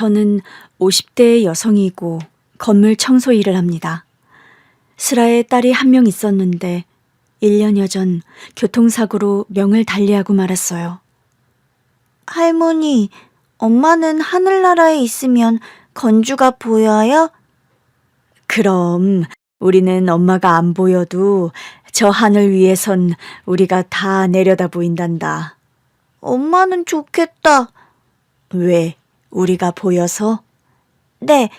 저는 50대의 여성이고 건물 청소 일을 합니다. 슬아에 딸이 한 명 있었는데 1년여 전 교통사고로 명을 달리하고 말았어요. 할머니, 엄마는 하늘나라에 있으면 건주가 보여요? 그럼 우리는 엄마가 안 보여도 저 하늘 위에선 우리가 다 내려다 보인단다. 엄마는 좋겠다. 왜? 우리가 보여서? 네,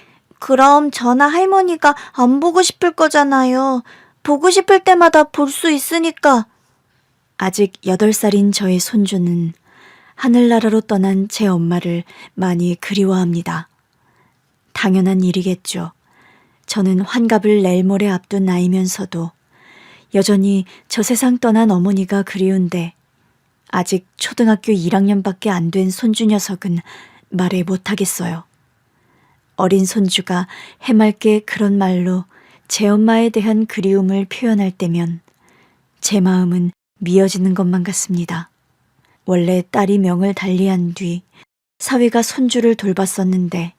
그럼 저나 할머니가 안 보고 싶을 거잖아요. 보고 싶을 때마다 볼 수 있으니까. 아직 8살인 저의 손주는 하늘나라로 떠난 제 엄마를 많이 그리워합니다. 당연한 일이겠죠. 저는 환갑을 내일 모레 앞둔 나이면서도 여전히 저 세상 떠난 어머니가 그리운데 아직 초등학교 1학년밖에 안 된 손주 녀석은 말해 못하겠어요. 어린 손주가 해맑게 그런 말로 제 엄마에 대한 그리움을 표현할 때면 제 마음은 미어지는 것만 같습니다. 원래 딸이 명을 달리한 뒤 사위가 손주를 돌봤었는데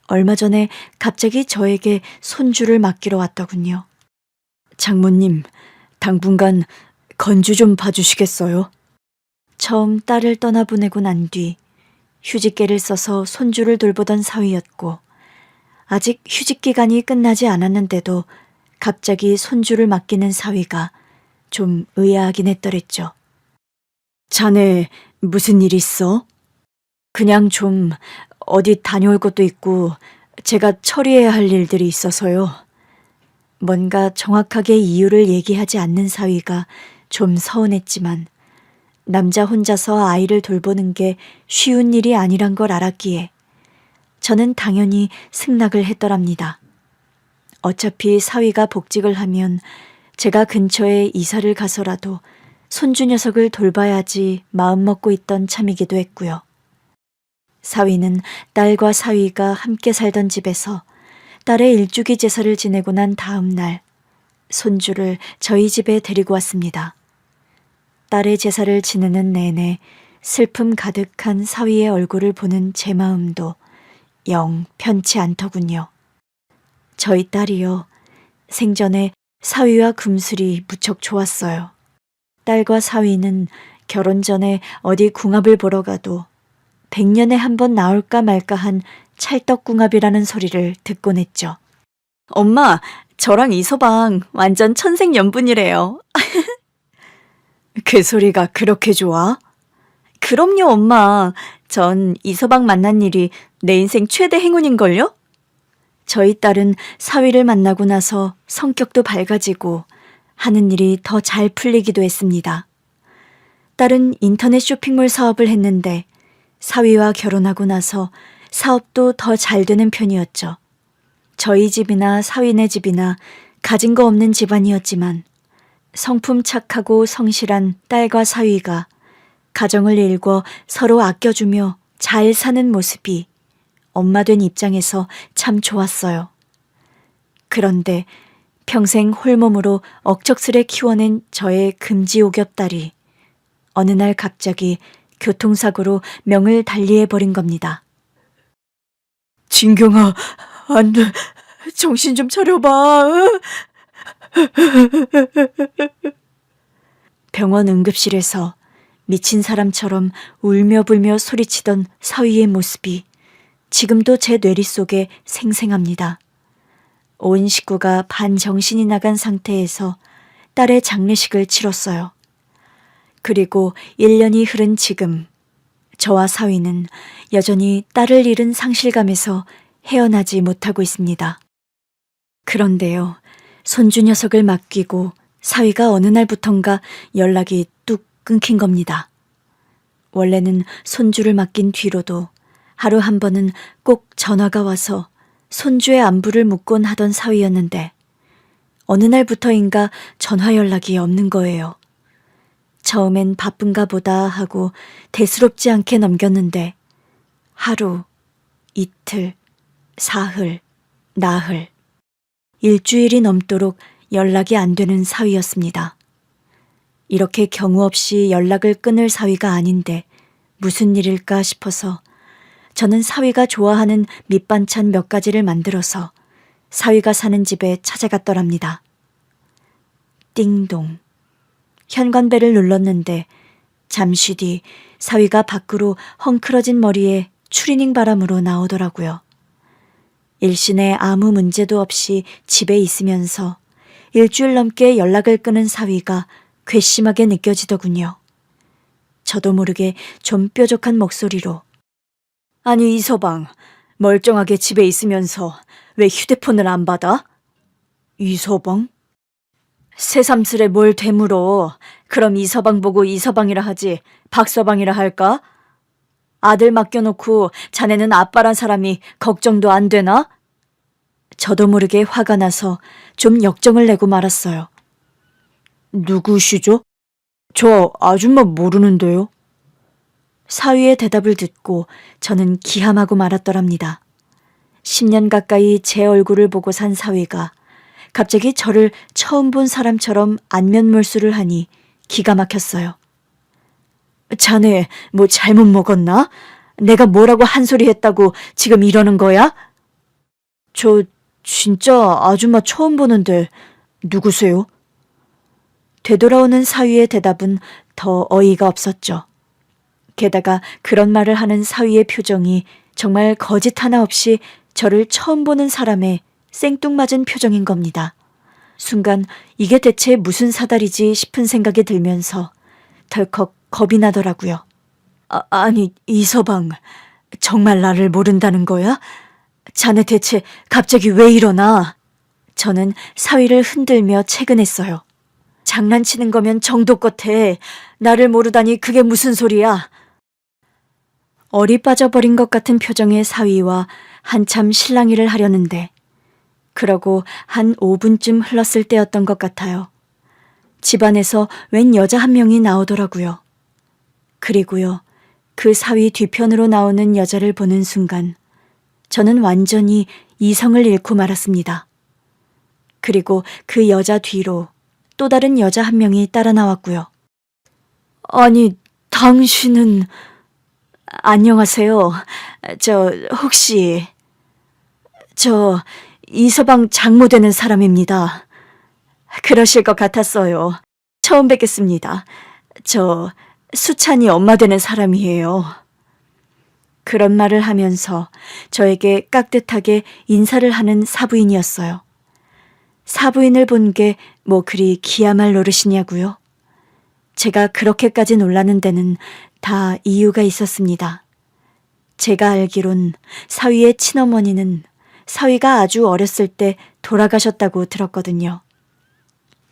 얼마 전에 갑자기 저에게 손주를 맡기러 왔더군요. 장모님, 당분간 건주 좀 봐주시겠어요? 처음 딸을 떠나보내고 난 뒤 휴직계를 써서 손주를 돌보던 사위였고 아직 휴직 기간이 끝나지 않았는데도 갑자기 손주를 맡기는 사위가 좀 의아하긴 했더랬죠. 자네 무슨 일 있어? 그냥 좀 어디 다녀올 것도 있고 제가 처리해야 할 일들이 있어서요. 뭔가 정확하게 이유를 얘기하지 않는 사위가 좀 서운했지만 남자 혼자서 아이를 돌보는 게 쉬운 일이 아니란 걸 알았기에 저는 당연히 승낙을 했더랍니다. 어차피 사위가 복직을 하면 제가 근처에 이사를 가서라도 손주 녀석을 돌봐야지 마음먹고 있던 참이기도 했고요. 사위는 딸과 사위가 함께 살던 집에서 딸의 일주기 제사를 지내고 난 다음 날 손주를 저희 집에 데리고 왔습니다. 딸의 제사를 지내는 내내 슬픔 가득한 사위의 얼굴을 보는 제 마음도 영 편치 않더군요. 저희 딸이요. 생전에 사위와 금슬이 무척 좋았어요. 딸과 사위는 결혼 전에 어디 궁합을 보러 가도 100년에 한 번 나올까 말까 한 찰떡궁합이라는 소리를 듣곤 했죠. 엄마, 저랑 이서방 완전 천생연분이래요. 그 소리가 그렇게 좋아? 그럼요, 엄마. 전 이서방 만난 일이 내 인생 최대 행운인걸요? 저희 딸은 사위를 만나고 나서 성격도 밝아지고 하는 일이 더 잘 풀리기도 했습니다. 딸은 인터넷 쇼핑몰 사업을 했는데 사위와 결혼하고 나서 사업도 더 잘 되는 편이었죠. 저희 집이나 사위네 집이나 가진 거 없는 집안이었지만 성품 착하고 성실한 딸과 사위가 가정을 일궈 서로 아껴주며 잘 사는 모습이 엄마 된 입장에서 참 좋았어요. 그런데 평생 홀몸으로 억척스레 키워낸 저의 금지옥엽딸이 어느 날 갑자기 교통사고로 명을 달리해버린 겁니다. 진경아, 안 돼. 정신 좀 차려봐. 병원 응급실에서 미친 사람처럼 울며 불며 소리치던 사위의 모습이 지금도 제 뇌리 속에 생생합니다. 온 식구가 반정신이 나간 상태에서 딸의 장례식을 치렀어요. 그리고 1년이 흐른 지금 저와 사위는 여전히 딸을 잃은 상실감에서 헤어나지 못하고 있습니다. 그런데요, 손주 녀석을 맡기고 사위가 어느 날부턴가 연락이 뚝 끊긴 겁니다. 원래는 손주를 맡긴 뒤로도 하루 한 번은 꼭 전화가 와서 손주의 안부를 묻곤 하던 사위였는데 어느 날부터인가 전화 연락이 없는 거예요. 처음엔 바쁜가 보다 하고 대수롭지 않게 넘겼는데 하루, 이틀, 사흘, 나흘, 일주일이 넘도록 연락이 안 되는 사위였습니다. 이렇게 경우 없이 연락을 끊을 사위가 아닌데 무슨 일일까 싶어서 저는 사위가 좋아하는 밑반찬 몇 가지를 만들어서 사위가 사는 집에 찾아갔더랍니다. 띵동. 현관벨을 눌렀는데 잠시 뒤 사위가 밖으로 헝클어진 머리에 추리닝 바람으로 나오더라고요. 일신에 아무 문제도 없이 집에 있으면서 일주일 넘게 연락을 끊은 사위가 괘씸하게 느껴지더군요. 저도 모르게 좀 뾰족한 목소리로 아니 이서방, 멀쩡하게 집에 있으면서 왜 휴대폰을 안 받아? 이서방? 새삼스레 뭘 되물어. 그럼 이서방 보고 이서방이라 하지 박서방이라 할까? 아들 맡겨놓고 자네는 아빠란 사람이 걱정도 안 되나? 저도 모르게 화가 나서 좀 역정을 내고 말았어요. 누구시죠? 저 아줌마 모르는데요. 사위의 대답을 듣고 저는 기함하고 말았더랍니다. 10년 가까이 제 얼굴을 보고 산 사위가 갑자기 저를 처음 본 사람처럼 안면몰수를 하니 기가 막혔어요. 자네 뭐 잘못 먹었나? 내가 뭐라고 한 소리 했다고 지금 이러는 거야? 저 진짜 아줌마 처음 보는데 누구세요? 되돌아오는 사위의 대답은 더 어이가 없었죠. 게다가 그런 말을 하는 사위의 표정이 정말 거짓 하나 없이 저를 처음 보는 사람의 생뚱맞은 표정인 겁니다. 순간 이게 대체 무슨 사달이지 싶은 생각이 들면서 덜컥 겁이 나더라고요. 아니 이서방, 정말 나를 모른다는 거야? 자네 대체 갑자기 왜 이러나? 저는 사위를 흔들며 채근했어요. 장난치는 거면 정도껏 해. 나를 모르다니 그게 무슨 소리야? 얼이 빠져버린 것 같은 표정의 사위와 한참 실랑이를 하려는데 그러고 한 5분쯤 흘렀을 때였던 것 같아요. 집안에서 웬 여자 한 명이 나오더라고요. 그리고요, 그 사위 뒤편으로 나오는 여자를 보는 순간 저는 완전히 이성을 잃고 말았습니다. 그리고 그 여자 뒤로 또 다른 여자 한 명이 따라 나왔고요. 아니, 당신은... 안녕하세요. 혹시... 이서방 장모 되는 사람입니다. 그러실 것 같았어요. 처음 뵙겠습니다. 수찬이 엄마 되는 사람이에요. 그런 말을 하면서 저에게 깍듯하게 인사를 하는 사부인이었어요. 사부인을 본 게 뭐 그리 기야말 노릇이냐고요? 제가 그렇게까지 놀라는 데는 다 이유가 있었습니다. 제가 알기론 사위의 친어머니는 사위가 아주 어렸을 때 돌아가셨다고 들었거든요.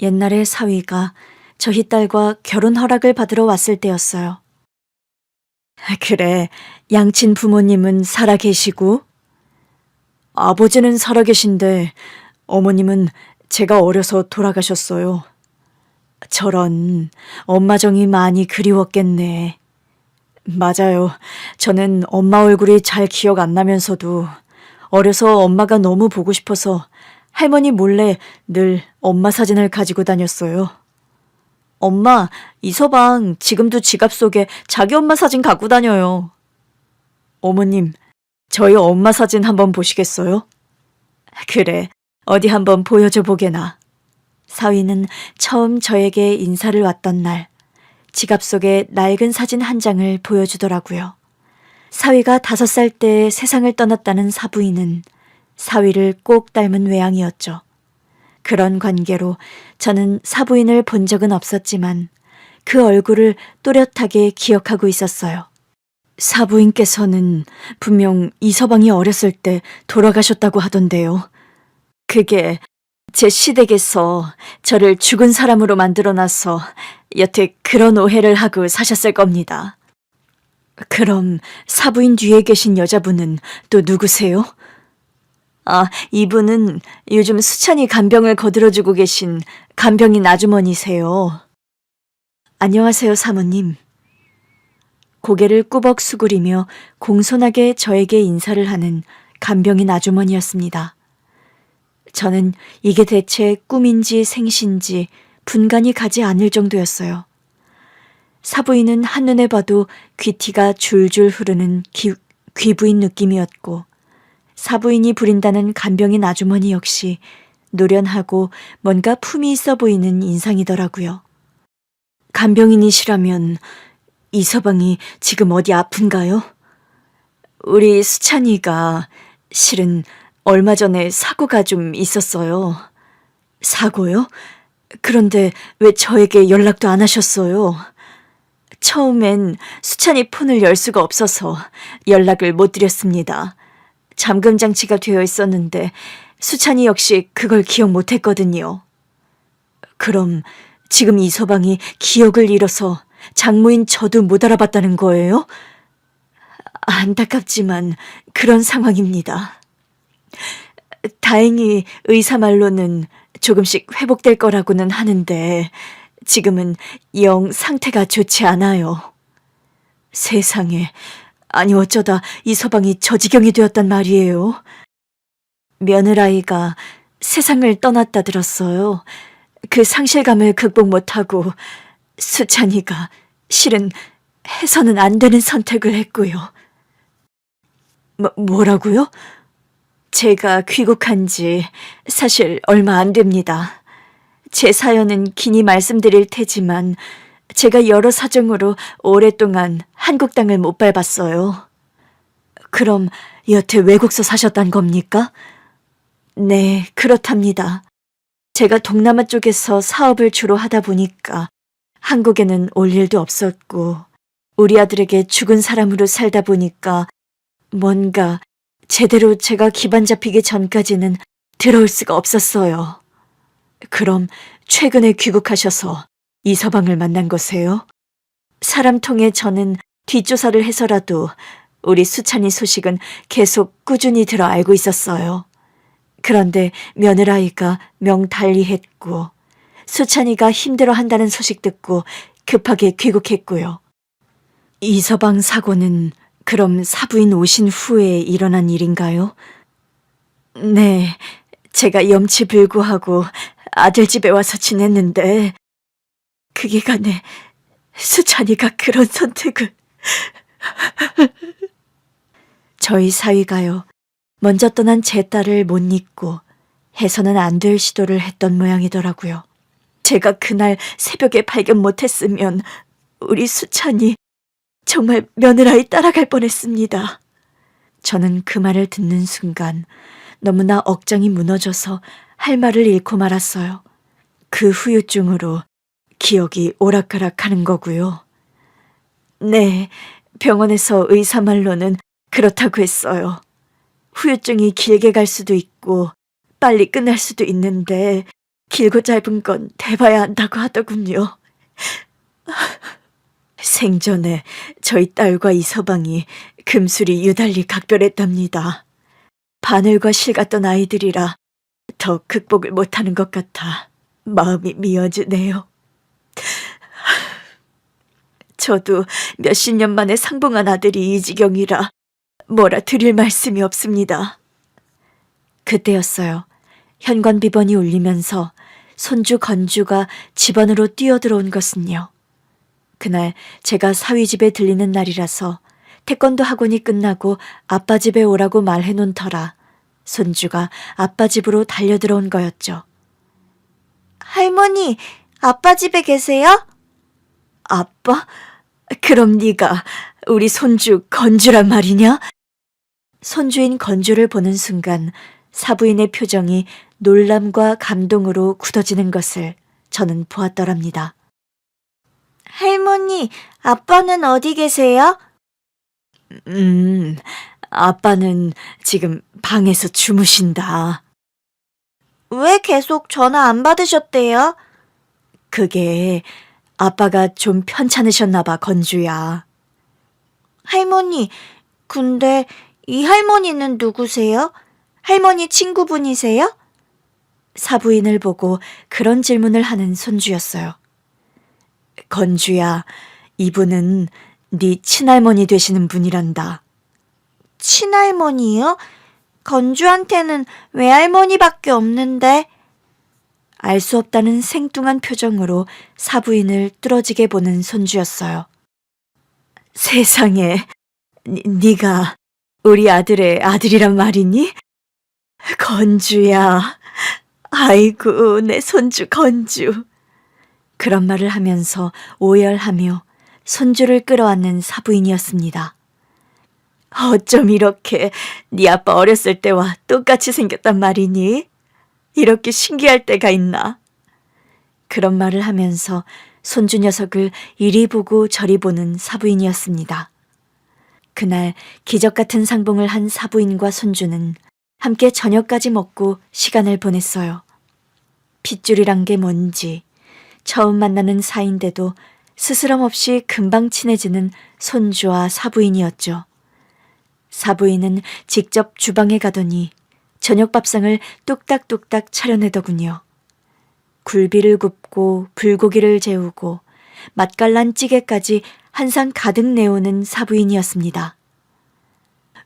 옛날에 사위가 저희 딸과 결혼 허락을 받으러 왔을 때였어요. 그래, 양친 부모님은 살아계시고? 아버지는 살아계신데 어머님은 제가 어려서 돌아가셨어요. 저런, 엄마 정이 많이 그리웠겠네. 맞아요. 저는 엄마 얼굴이 잘 기억 안 나면서도 어려서 엄마가 너무 보고 싶어서 할머니 몰래 늘 엄마 사진을 가지고 다녔어요. 엄마, 이서방 지금도 지갑 속에 자기 엄마 사진 갖고 다녀요. 어머님, 저희 엄마 사진 한번 보시겠어요? 그래, 어디 한번 보여줘 보게나. 사위는 처음 저에게 인사를 왔던 날 지갑 속에 낡은 사진 한 장을 보여주더라고요. 사위가 5살 때 세상을 떠났다는 사부인은 사위를 꼭 닮은 외양이었죠. 그런 관계로 저는 사부인을 본 적은 없었지만 그 얼굴을 또렷하게 기억하고 있었어요. 사부인께서는 분명 이서방이 어렸을 때 돌아가셨다고 하던데요. 그게 제 시댁에서 저를 죽은 사람으로 만들어놔서 여태 그런 오해를 하고 사셨을 겁니다. 그럼 사부인 뒤에 계신 여자분은 또 누구세요? 이분은 요즘 수찬이 간병을 거들어주고 계신 간병인 아주머니세요. 안녕하세요, 사모님. 고개를 꾸벅 수그리며 공손하게 저에게 인사를 하는 간병인 아주머니였습니다. 저는 이게 대체 꿈인지 생신지 분간이 가지 않을 정도였어요. 사부인은 한눈에 봐도 귀티가 줄줄 흐르는 귀부인 느낌이었고 사부인이 부린다는 간병인 아주머니 역시 노련하고 뭔가 품이 있어 보이는 인상이더라고요. 간병인이시라면 이 서방이 지금 어디 아픈가요? 우리 수찬이가 실은 얼마 전에 사고가 좀 있었어요. 사고요? 그런데 왜 저에게 연락도 안 하셨어요? 처음엔 수찬이 폰을 열 수가 없어서 연락을 못 드렸습니다. 잠금 장치가 되어 있었는데 수찬이 역시 그걸 기억 못 했거든요. 그럼 지금 이 서방이 기억을 잃어서 장모인 저도 못 알아봤다는 거예요? 안타깝지만 그런 상황입니다. 다행히 의사 말로는 조금씩 회복될 거라고는 하는데 지금은 영 상태가 좋지 않아요. 세상에, 아니 어쩌다 이 서방이 저 지경이 되었단 말이에요. 며느라이가 세상을 떠났다 들었어요. 그 상실감을 극복 못하고 수찬이가 실은 해서는 안 되는 선택을 했고요. 뭐라고요? 제가 귀국한 지 사실 얼마 안 됩니다. 제 사연은 기니 말씀드릴 테지만 제가 여러 사정으로 오랫동안 한국 땅을 못 밟았어요. 그럼 여태 외국서 사셨단 겁니까? 네, 그렇답니다. 제가 동남아 쪽에서 사업을 주로 하다 보니까 한국에는 올 일도 없었고 우리 아들에게 죽은 사람으로 살다 보니까 뭔가 제대로 제가 기반 잡히기 전까지는 들어올 수가 없었어요. 그럼 최근에 귀국하셔서 이 서방을 만난 거세요? 사람 통해 저는 뒷조사를 해서라도 우리 수찬이 소식은 계속 꾸준히 들어 알고 있었어요. 그런데 며느라이가 명달리했고 수찬이가 힘들어한다는 소식 듣고 급하게 귀국했고요. 이 서방 사고는 그럼 사부인 오신 후에 일어난 일인가요? 네, 제가 염치불구하고 아들 집에 와서 지냈는데 그 기간에 수찬이가 그런 선택을... 저희 사위가요, 먼저 떠난 제 딸을 못 잊고 해서는 안 될 시도를 했던 모양이더라고요. 제가 그날 새벽에 발견 못했으면 우리 수찬이 정말 며느라이 따라갈 뻔했습니다. 저는 그 말을 듣는 순간 너무나 억장이 무너져서 할 말을 잃고 말았어요. 그 후유증으로 기억이 오락가락하는 거고요. 네, 병원에서 의사 말로는 그렇다고 했어요. 후유증이 길게 갈 수도 있고 빨리 끝날 수도 있는데 길고 짧은 건 대봐야 한다고 하더군요. 생전에 저희 딸과 이 서방이 금술이 유달리 각별했답니다. 바늘과 실 같던 아이들이라 더 극복을 못하는 것 같아 마음이 미어지네요. 저도 몇십 년 만에 상봉한 아들이 이 지경이라 뭐라 드릴 말씀이 없습니다. 그때였어요. 현관 비번이 울리면서 손주 건주가 집 안으로 뛰어들어온 것은요. 그날 제가 사위 집에 들리는 날이라서 태권도 학원이 끝나고 아빠 집에 오라고 말해놓은 터라 손주가 아빠 집으로 달려들어온 거였죠. 할머니, 아빠 집에 계세요? 아빠? 그럼 네가 우리 손주 건주란 말이냐? 손주인 건주를 보는 순간 사부인의 표정이 놀람과 감동으로 굳어지는 것을 저는 보았더랍니다. 할머니, 아빠는 어디 계세요? 아빠는 지금 방에서 주무신다. 왜 계속 전화 안 받으셨대요? 그게 아빠가 좀 편찮으셨나 봐, 건주야. 할머니, 근데 이 할머니는 누구세요? 할머니 친구분이세요? 사부인을 보고 그런 질문을 하는 손주였어요. 건주야, 이분은 네 친할머니 되시는 분이란다. 친할머니요? 건주한테는 외할머니밖에 없는데. 알 수 없다는 생뚱한 표정으로 사부인을 뚫어지게 보는 손주였어요. 세상에, 네가 우리 아들의 아들이란 말이니? 건주야. 아이고, 내 손주 건주. 그런 말을 하면서 오열하며 손주를 끌어안는 사부인이었습니다. 어쩜 이렇게 네 아빠 어렸을 때와 똑같이 생겼단 말이니? 이렇게 신기할 때가 있나? 그런 말을 하면서 손주 녀석을 이리 보고 저리 보는 사부인이었습니다. 그날 기적 같은 상봉을 한 사부인과 손주는 함께 저녁까지 먹고 시간을 보냈어요. 핏줄이란 게 뭔지 처음 만나는 사이인데도 스스럼 없이 금방 친해지는 손주와 사부인이었죠. 사부인은 직접 주방에 가더니 저녁 밥상을 뚝딱뚝딱 차려내더군요. 굴비를 굽고 불고기를 재우고 맛깔난 찌개까지 한 상 가득 내오는 사부인이었습니다.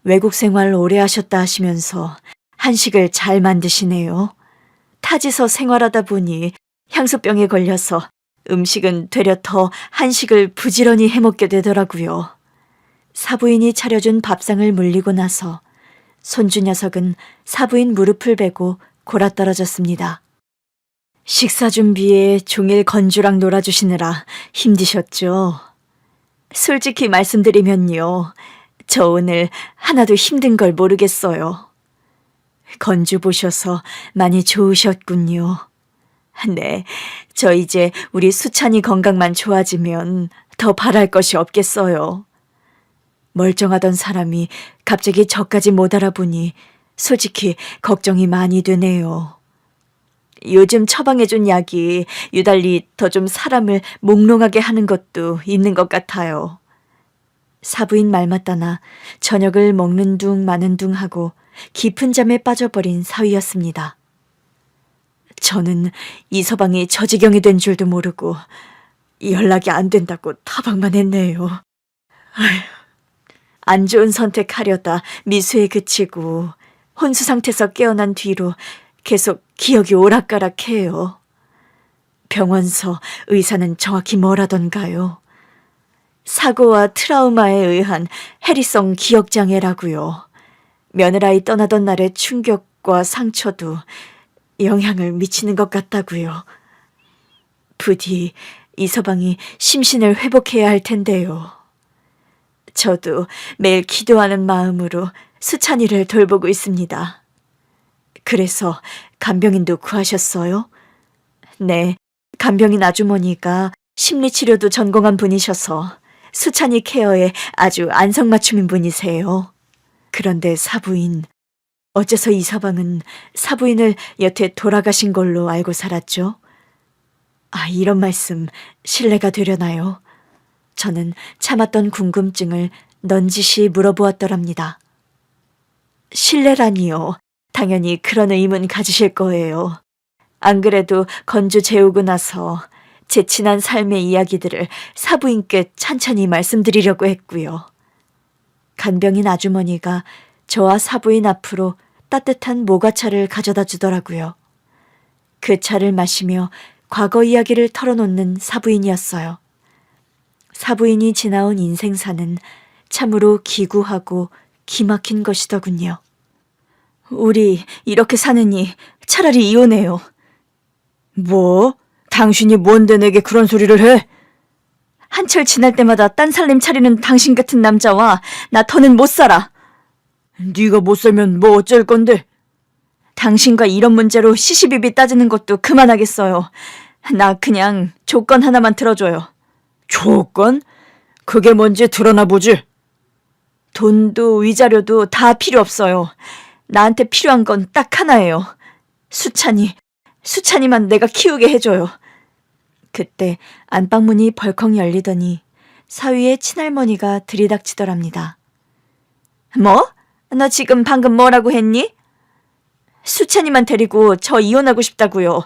외국 생활 오래 하셨다 하시면서 한식을 잘 만드시네요. 타지서 생활하다 보니 향수병에 걸려서 음식은 되려 더 한식을 부지런히 해먹게 되더라고요. 사부인이 차려준 밥상을 물리고 나서 손주 녀석은 사부인 무릎을 베고 골아떨어졌습니다. 식사 준비에 종일 건주랑 놀아주시느라 힘드셨죠? 솔직히 말씀드리면요. 저 오늘 하나도 힘든 걸 모르겠어요. 건주 보셔서 많이 좋으셨군요. 네, 저 이제 우리 수찬이 건강만 좋아지면 더 바랄 것이 없겠어요. 멀쩡하던 사람이 갑자기 저까지 못 알아보니 솔직히 걱정이 많이 되네요. 요즘 처방해준 약이 유달리 더 좀 사람을 몽롱하게 하는 것도 있는 것 같아요. 사부인 말 맞다나 저녁을 먹는 둥 마는 둥 하고 깊은 잠에 빠져버린 사위였습니다. 저는 이 서방이 저 지경이 된 줄도 모르고 연락이 안 된다고 타박만 했네요. 아휴, 안 좋은 선택하려다 미수에 그치고 혼수 상태에서 깨어난 뒤로 계속 기억이 오락가락해요. 병원서 의사는 정확히 뭐라던가요? 사고와 트라우마에 의한 해리성 기억장애라고요. 며느라이 떠나던 날의 충격과 상처도 영향을 미치는 것 같다고요. 부디 이 서방이 심신을 회복해야 할 텐데요. 저도 매일 기도하는 마음으로 수찬이를 돌보고 있습니다. 그래서 간병인도 구하셨어요? 네, 간병인 아주머니가 심리치료도 전공한 분이셔서 수찬이 케어에 아주 안성맞춤인 분이세요. 그런데 사부인, 어째서 이 서방은 사부인을 여태 돌아가신 걸로 알고 살았죠? 이런 말씀 실례가 되려나요? 저는 참았던 궁금증을 넌지시 물어보았더랍니다. 실례라니요. 당연히 그런 의문 가지실 거예요. 안 그래도 건주 재우고 나서 제 지난 삶의 이야기들을 사부인께 찬찬히 말씀드리려고 했고요. 간병인 아주머니가 저와 사부인 앞으로 따뜻한 모과차를 가져다 주더라고요. 그 차를 마시며 과거 이야기를 털어놓는 사부인이었어요. 사부인이 지나온 인생사는 참으로 기구하고 기막힌 것이더군요. 우리 이렇게 사느니 차라리 이혼해요. 뭐? 당신이 뭔데 내게 그런 소리를 해? 한철 지날 때마다 딴 살림 차리는 당신 같은 남자와 나 더는 못 살아. 네가 못 살면 뭐 어쩔 건데? 당신과 이런 문제로 시시비비 따지는 것도 그만하겠어요. 나 그냥 조건 하나만 들어줘요. 조건? 그게 뭔지 드러나 보지. 돈도 위자료도 다 필요 없어요. 나한테 필요한 건 딱 하나예요. 수찬이만 내가 키우게 해줘요. 그때 안방문이 벌컥 열리더니 사위의 친할머니가 들이닥치더랍니다. 뭐? 너 지금 방금 뭐라고 했니? 수찬이만 데리고 저 이혼하고 싶다고요.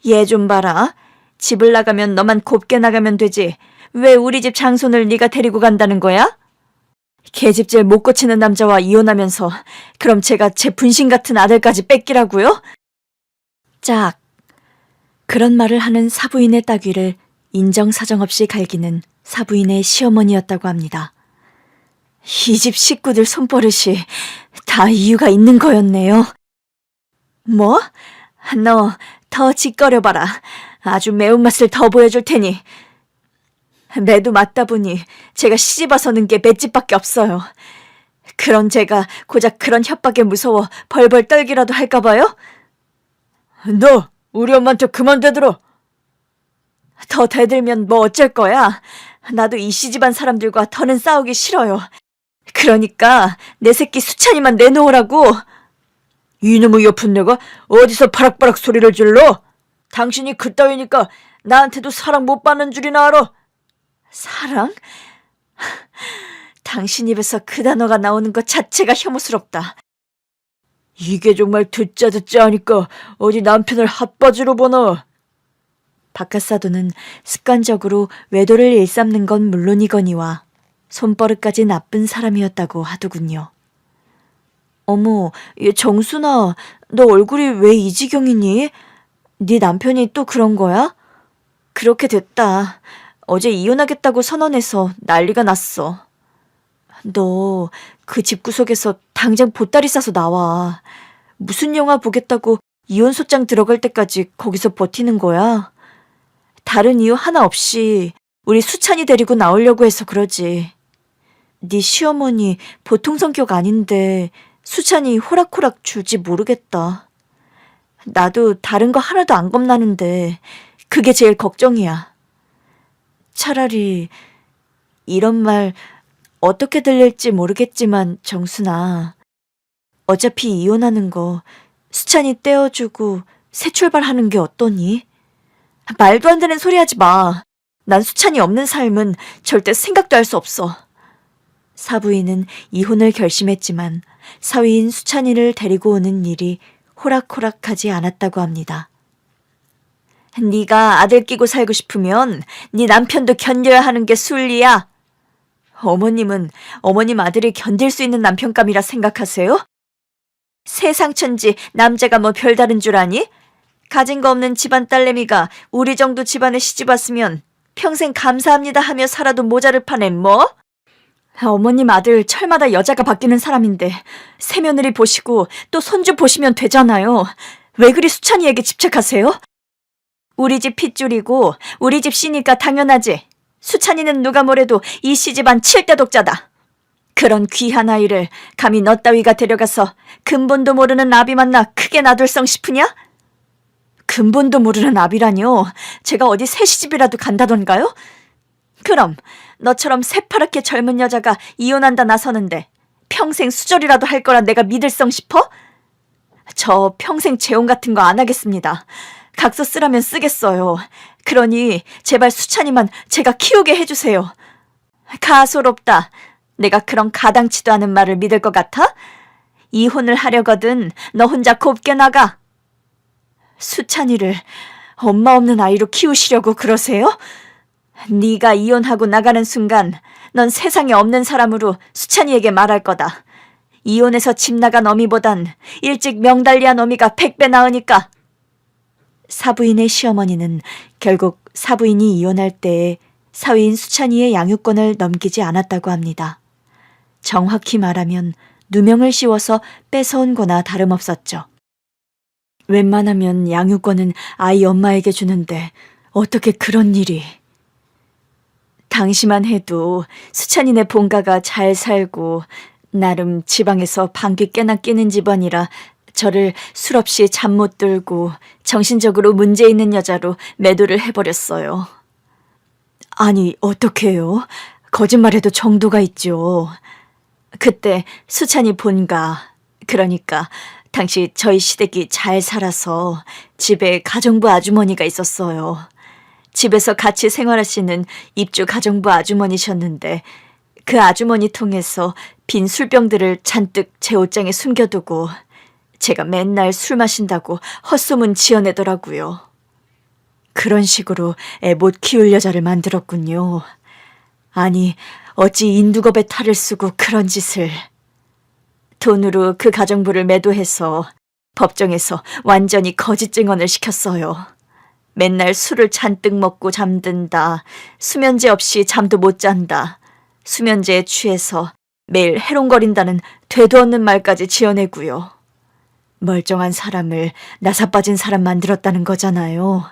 얘 좀 봐라. 집을 나가면 너만 곱게 나가면 되지. 왜 우리 집 장손을 네가 데리고 간다는 거야? 계집질 못 고치는 남자와 이혼하면서 그럼 제가 제 분신 같은 아들까지 뺏기라고요? 짝. 그런 말을 하는 사부인의 따귀를 인정사정 없이 갈기는 사부인의 시어머니였다고 합니다. 이 집 식구들 손버릇이 다 이유가 있는 거였네요. 뭐? 너 더 짓거려봐라. 아주 매운맛을 더 보여줄 테니. 매도 맞다 보니 제가 시집와서는 게 맷집밖에 없어요. 그런 제가 고작 그런 협박에 무서워 벌벌 떨기라도 할까봐요? 너 우리 엄마한테 그만 대들어. 더 대들면 뭐 어쩔 거야. 나도 이 시집안 사람들과 더는 싸우기 싫어요. 그러니까 내 새끼 수찬이만 내놓으라고. 이놈의 옆은 내가 어디서 바락바락 소리를 질러? 당신이 그따위니까 나한테도 사랑 못 받는 줄이나 알아. 사랑? 당신 입에서 그 단어가 나오는 것 자체가 혐오스럽다. 이게 정말 듣자 하니까 어디 남편을 핫바지로 보나. 박하사도는 습관적으로 외도를 일삼는 건 물론이거니와 손버릇까지 나쁜 사람이었다고 하더군요. 어머, 정순아, 너 얼굴이 왜 이 지경이니? 네 남편이 또 그런 거야? 그렇게 됐다. 어제 이혼하겠다고 선언해서 난리가 났어. 너 그 집구석에서 당장 보따리 싸서 나와. 무슨 영화 보겠다고 이혼 소장 들어갈 때까지 거기서 버티는 거야? 다른 이유 하나 없이 우리 수찬이 데리고 나오려고 해서 그러지. 네 시어머니 보통 성격 아닌데 수찬이 호락호락 줄지 모르겠다. 나도 다른 거 하나도 안 겁나는데 그게 제일 걱정이야. 차라리 이런 말 어떻게 들릴지 모르겠지만 정순아, 어차피 이혼하는 거 수찬이 떼어주고 새 출발하는 게 어떠니? 말도 안 되는 소리 하지 마. 난 수찬이 없는 삶은 절대 생각도 할 수 없어. 사부인은 이혼을 결심했지만 사위인 수찬이를 데리고 오는 일이 호락호락하지 않았다고 합니다. 네가 아들 끼고 살고 싶으면 네 남편도 견뎌야 하는 게 순리야. 어머님은 어머님 아들이 견딜 수 있는 남편감이라 생각하세요? 세상 천지 남자가 뭐 별다른 줄 아니? 가진 거 없는 집안 딸내미가 우리 정도 집안에 시집 왔으면 평생 감사합니다 하며 살아도 모자를 파네 뭐? 어머님 아들 철마다 여자가 바뀌는 사람인데 새며느리 보시고 또 손주 보시면 되잖아요. 왜 그리 수찬이에게 집착하세요? 우리 집 핏줄이고 우리 집 씨니까 당연하지. 수찬이는 누가 뭐래도 이 시집안 7대 독자다. 그런 귀한 아이를 감히 너 따위가 데려가서 근본도 모르는 아비 만나 크게 놔둘성 싶으냐? 근본도 모르는 아비라뇨. 제가 어디 새 시집이라도 간다던가요? 그럼 너처럼 새파랗게 젊은 여자가 이혼한다 나서는데 평생 수절이라도 할 거라 내가 믿을성 싶어? 저 평생 재혼 같은 거 안 하겠습니다. 각서 쓰라면 쓰겠어요. 그러니 제발 수찬이만 제가 키우게 해주세요. 가소롭다. 내가 그런 가당치도 않은 말을 믿을 것 같아? 이혼을 하려거든 너 혼자 곱게 나가. 수찬이를 엄마 없는 아이로 키우시려고 그러세요? 네가 이혼하고 나가는 순간 넌 세상에 없는 사람으로 수찬이에게 말할 거다. 이혼해서 집 나간 어미보단 일찍 명달리한 어미가 100배 나으니까. 사부인의 시어머니는 결국 사부인이 이혼할 때에 사위인 수찬이의 양육권을 넘기지 않았다고 합니다. 정확히 말하면 누명을 씌워서 뺏어온 거나 다름없었죠. 웬만하면 양육권은 아이 엄마에게 주는데 어떻게 그런 일이. 당시만 해도 수찬이네 본가가 잘 살고 나름 지방에서 방귀 꽤나 끼는 집안이라 저를 술 없이 잠 못 들고 정신적으로 문제 있는 여자로 매도를 해버렸어요. 아니 어떡해요? 거짓말해도 정도가 있죠. 그때 수찬이 본가, 그러니까 당시 저희 시댁이 잘 살아서 집에 가정부 아주머니가 있었어요. 집에서 같이 생활하시는 입주 가정부 아주머니셨는데 그 아주머니 통해서 빈 술병들을 잔뜩 제 옷장에 숨겨두고 제가 맨날 술 마신다고 헛소문 지어내더라고요. 그런 식으로 애 못 키울 여자를 만들었군요. 아니 어찌 인두겁에 탈을 쓰고 그런 짓을. 돈으로 그 가정부를 매도해서 법정에서 완전히 거짓 증언을 시켰어요. 맨날 술을 잔뜩 먹고 잠든다. 수면제 없이 잠도 못 잔다. 수면제에 취해서 매일 해롱거린다는 되도 않는 말까지 지어내고요. 멀쩡한 사람을 나사빠진 사람 만들었다는 거잖아요.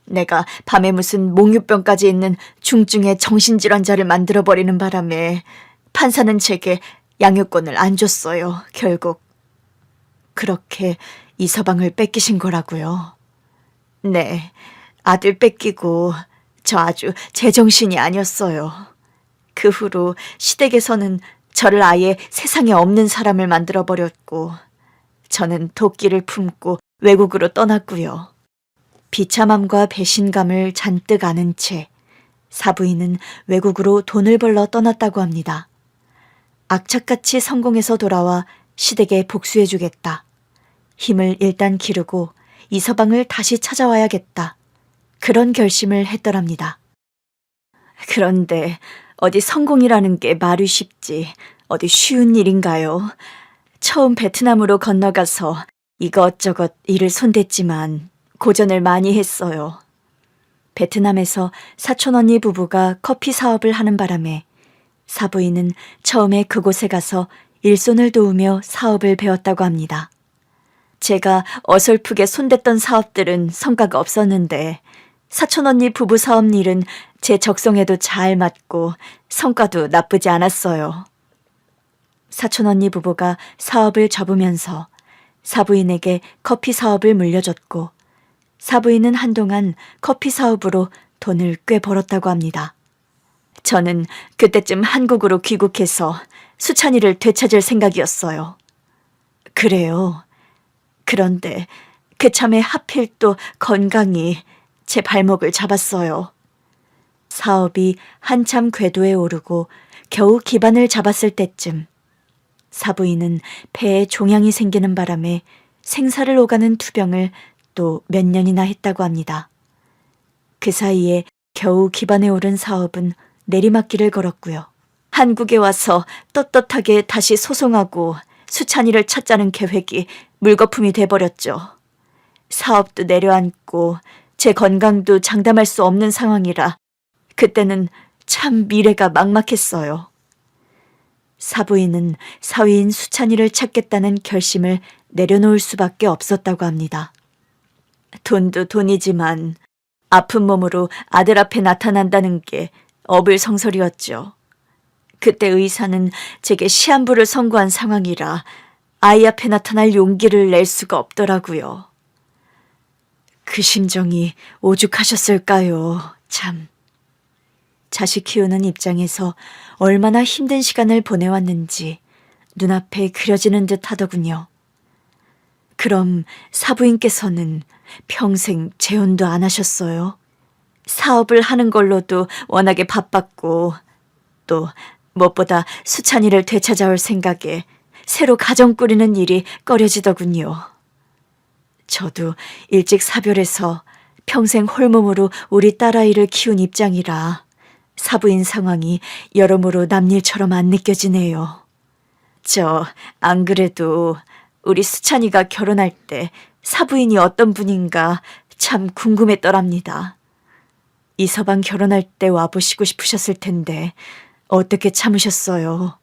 내가 밤에 무슨 몽유병까지 있는 중증의 정신질환자를 만들어버리는 바람에 판사는 제게 양육권을 안 줬어요, 결국. 그렇게 이서방을 뺏기신 거라고요. 네, 아들 뺏기고 저 아주 제정신이 아니었어요. 그 후로 시댁에서는 저를 아예 세상에 없는 사람을 만들어버렸고 저는 도끼를 품고 외국으로 떠났고요. 비참함과 배신감을 잔뜩 안은 채 사부인은 외국으로 돈을 벌러 떠났다고 합니다. 악착같이 성공해서 돌아와 시댁에 복수해주겠다. 힘을 일단 기르고 이서방을 다시 찾아와야겠다. 그런 결심을 했더랍니다. 그런데 어디 성공이라는 게 말이 쉽지 어디 쉬운 일인가요? 처음 베트남으로 건너가서 이것저것 일을 손댔지만 고전을 많이 했어요. 베트남에서 사촌언니 부부가 커피 사업을 하는 바람에 사부인은 처음에 그곳에 가서 일손을 도우며 사업을 배웠다고 합니다. 제가 어설프게 손댔던 사업들은 성과가 없었는데 사촌언니 부부 사업 일은 제 적성에도 잘 맞고 성과도 나쁘지 않았어요. 사촌언니 부부가 사업을 접으면서 사부인에게 커피 사업을 물려줬고 사부인은 한동안 커피 사업으로 돈을 꽤 벌었다고 합니다. 저는 그때쯤 한국으로 귀국해서 수찬이를 되찾을 생각이었어요. 그래요. 그런데 그참에 하필 또 건강이 제 발목을 잡았어요. 사업이 한참 궤도에 오르고 겨우 기반을 잡았을 때쯤 사부인은 폐에 종양이 생기는 바람에 생사를 오가는 투병을 또 몇 년이나 했다고 합니다. 그 사이에 겨우 기반에 오른 사업은 내리막길을 걸었고요. 한국에 와서 떳떳하게 다시 소송하고 수찬이를 찾자는 계획이 물거품이 돼버렸죠. 사업도 내려앉고 제 건강도 장담할 수 없는 상황이라 그때는 참 미래가 막막했어요. 사부인은 사위인 수찬이를 찾겠다는 결심을 내려놓을 수밖에 없었다고 합니다. 돈도 돈이지만 아픈 몸으로 아들 앞에 나타난다는 게 어불성설이었죠. 그때 의사는 제게 시한부를 선고한 상황이라 아이 앞에 나타날 용기를 낼 수가 없더라고요. 그 심정이 오죽하셨을까요, 참. 자식 키우는 입장에서 얼마나 힘든 시간을 보내왔는지 눈앞에 그려지는 듯 하더군요. 그럼 사부인께서는 평생 재혼도 안 하셨어요? 사업을 하는 걸로도 워낙에 바빴고 또 무엇보다 수찬이를 되찾아올 생각에 새로 가정 꾸리는 일이 꺼려지더군요. 저도 일찍 사별해서 평생 홀몸으로 우리 딸아이를 키운 입장이라 사부인 상황이 여러모로 남일처럼 안 느껴지네요. 안 그래도 우리 수찬이가 결혼할 때 사부인이 어떤 분인가 참 궁금했더랍니다. 이서방 결혼할 때 와보시고 싶으셨을 텐데 어떻게 참으셨어요?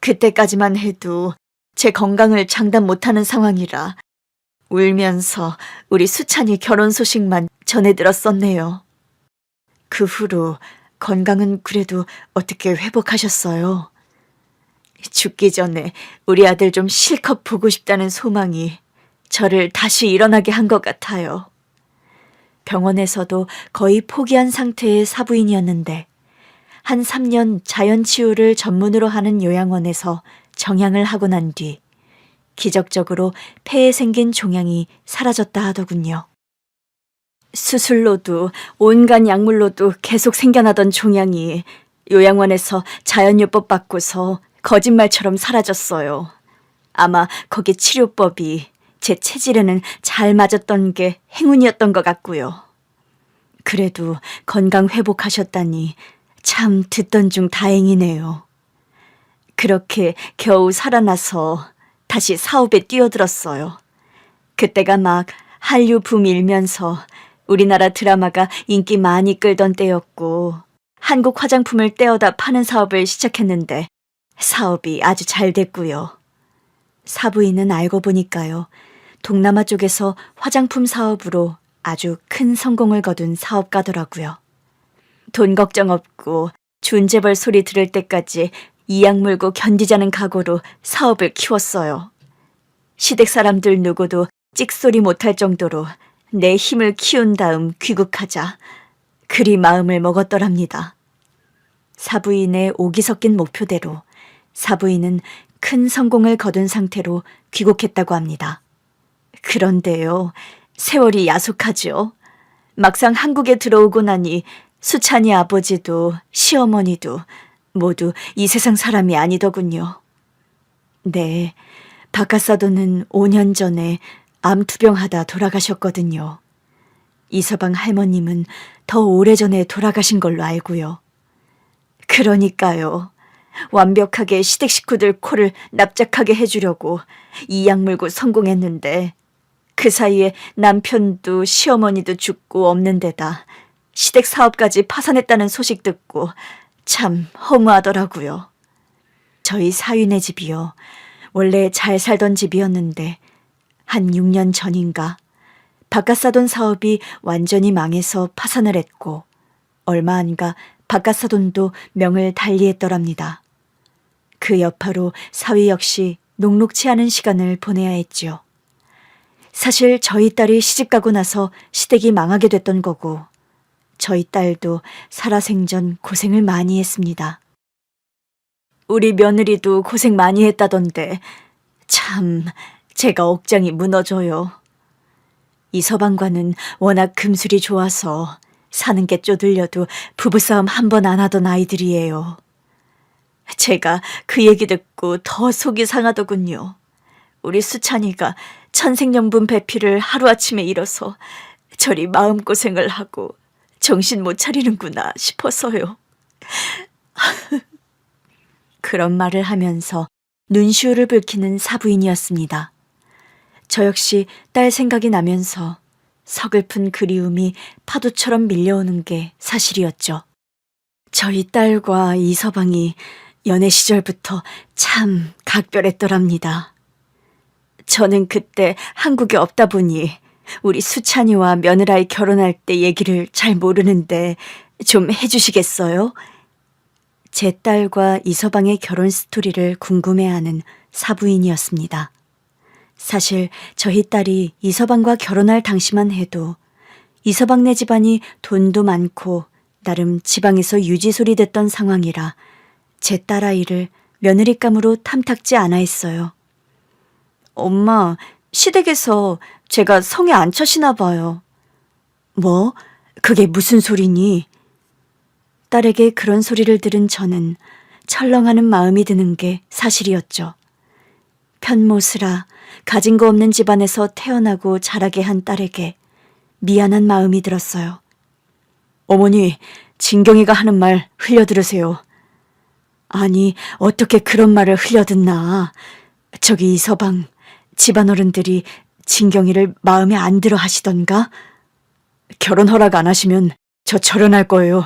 그때까지만 해도 제 건강을 장담 못하는 상황이라 울면서 우리 수찬이 결혼 소식만 전해 들었었네요. 그 후로 건강은 그래도 어떻게 회복하셨어요? 죽기 전에 우리 아들 좀 실컷 보고 싶다는 소망이 저를 다시 일어나게 한 것 같아요. 병원에서도 거의 포기한 상태의 사부인이었는데 한 3년 자연치유를 전문으로 하는 요양원에서 정양을 하고 난 뒤 기적적으로 폐에 생긴 종양이 사라졌다 하더군요. 수술로도 온갖 약물로도 계속 생겨나던 종양이 요양원에서 자연요법 받고서 거짓말처럼 사라졌어요. 아마 거기 치료법이 제 체질에는 잘 맞았던 게 행운이었던 것 같고요. 그래도 건강 회복하셨다니 참 듣던 중 다행이네요. 그렇게 겨우 살아나서 다시 사업에 뛰어들었어요. 그때가 막 한류 붐 일면서 우리나라 드라마가 인기 많이 끌던 때였고 한국 화장품을 떼어다 파는 사업을 시작했는데 사업이 아주 잘 됐고요. 사부인은 알고 보니까요. 동남아 쪽에서 화장품 사업으로 아주 큰 성공을 거둔 사업가더라고요. 돈 걱정 없고 준재벌 소리 들을 때까지 이악 물고 견디자는 각오로 사업을 키웠어요. 시댁 사람들 누구도 찍소리 못할 정도로 내 힘을 키운 다음 귀국하자. 그리 마음을 먹었더랍니다. 사부인의 오기 섞인 목표대로 사부인은 큰 성공을 거둔 상태로 귀국했다고 합니다. 그런데요, 세월이 야속하죠. 막상 한국에 들어오고 나니 수찬이 아버지도 시어머니도 모두 이 세상 사람이 아니더군요. 네, 박가사도는 5년 전에 암투병하다 돌아가셨거든요. 이서방 할머님은 더 오래전에 돌아가신 걸로 알고요. 그러니까요. 완벽하게 시댁 식구들 코를 납작하게 해주려고 이악 물고 성공했는데 그 사이에 남편도 시어머니도 죽고 없는 데다 시댁 사업까지 파산했다는 소식 듣고 참 허무하더라고요. 저희 사위네 집이요. 원래 잘 살던 집이었는데 한 6년 전인가 바깥 사돈 사업이 완전히 망해서 파산을 했고 얼마 안가 바깥 사돈도 명을 달리했더랍니다. 그 여파로 사위 역시 녹록치 않은 시간을 보내야 했지요. 사실 저희 딸이 시집가고 나서 시댁이 망하게 됐던 거고 저희 딸도 살아생전 고생을 많이 했습니다. 우리 며느리도 고생 많이 했다던데 참 제가 억장이 무너져요. 이서방과는 워낙 금술이 좋아서 사는 게 쪼들려도 부부싸움 한 번 안 하던 아이들이에요. 제가 그 얘기 듣고 더 속이 상하더군요. 우리 수찬이가 천생연분 배필을 하루아침에 잃어서 저리 마음고생을 하고 정신 못 차리는구나 싶어서요. 그런 말을 하면서 눈시울을 붉히는 사부인이었습니다. 저 역시 딸 생각이 나면서 서글픈 그리움이 파도처럼 밀려오는 게 사실이었죠. 저희 딸과 이서방이 연애 시절부터 참 각별했더랍니다. 저는 그때 한국에 없다 보니 우리 수찬이와 며느라이 결혼할 때 얘기를 잘 모르는데 좀 해주시겠어요? 제 딸과 이서방의 결혼 스토리를 궁금해하는 사부인이었습니다. 사실 저희 딸이 이서방과 결혼할 당시만 해도 이서방네 집안이 돈도 많고 나름 지방에서 유지소리 됐던 상황이라 제 딸아이를 며느리감으로 탐탁지 않아 했어요. 엄마, 시댁에서 제가 성에 안 차시나 봐요. 뭐? 그게 무슨 소리니? 딸에게 그런 소리를 들은 저는 철렁하는 마음이 드는 게 사실이었죠. 편모스라 가진 거 없는 집안에서 태어나고 자라게 한 딸에게 미안한 마음이 들었어요. 어머니, 진경이가 하는 말 흘려들으세요. 아니, 어떻게 그런 말을 흘려듣나. 저기 이서방, 집안어른들이 진경이를 마음에 안 들어 하시던가? 결혼 허락 안 하시면 저 절연할 거예요.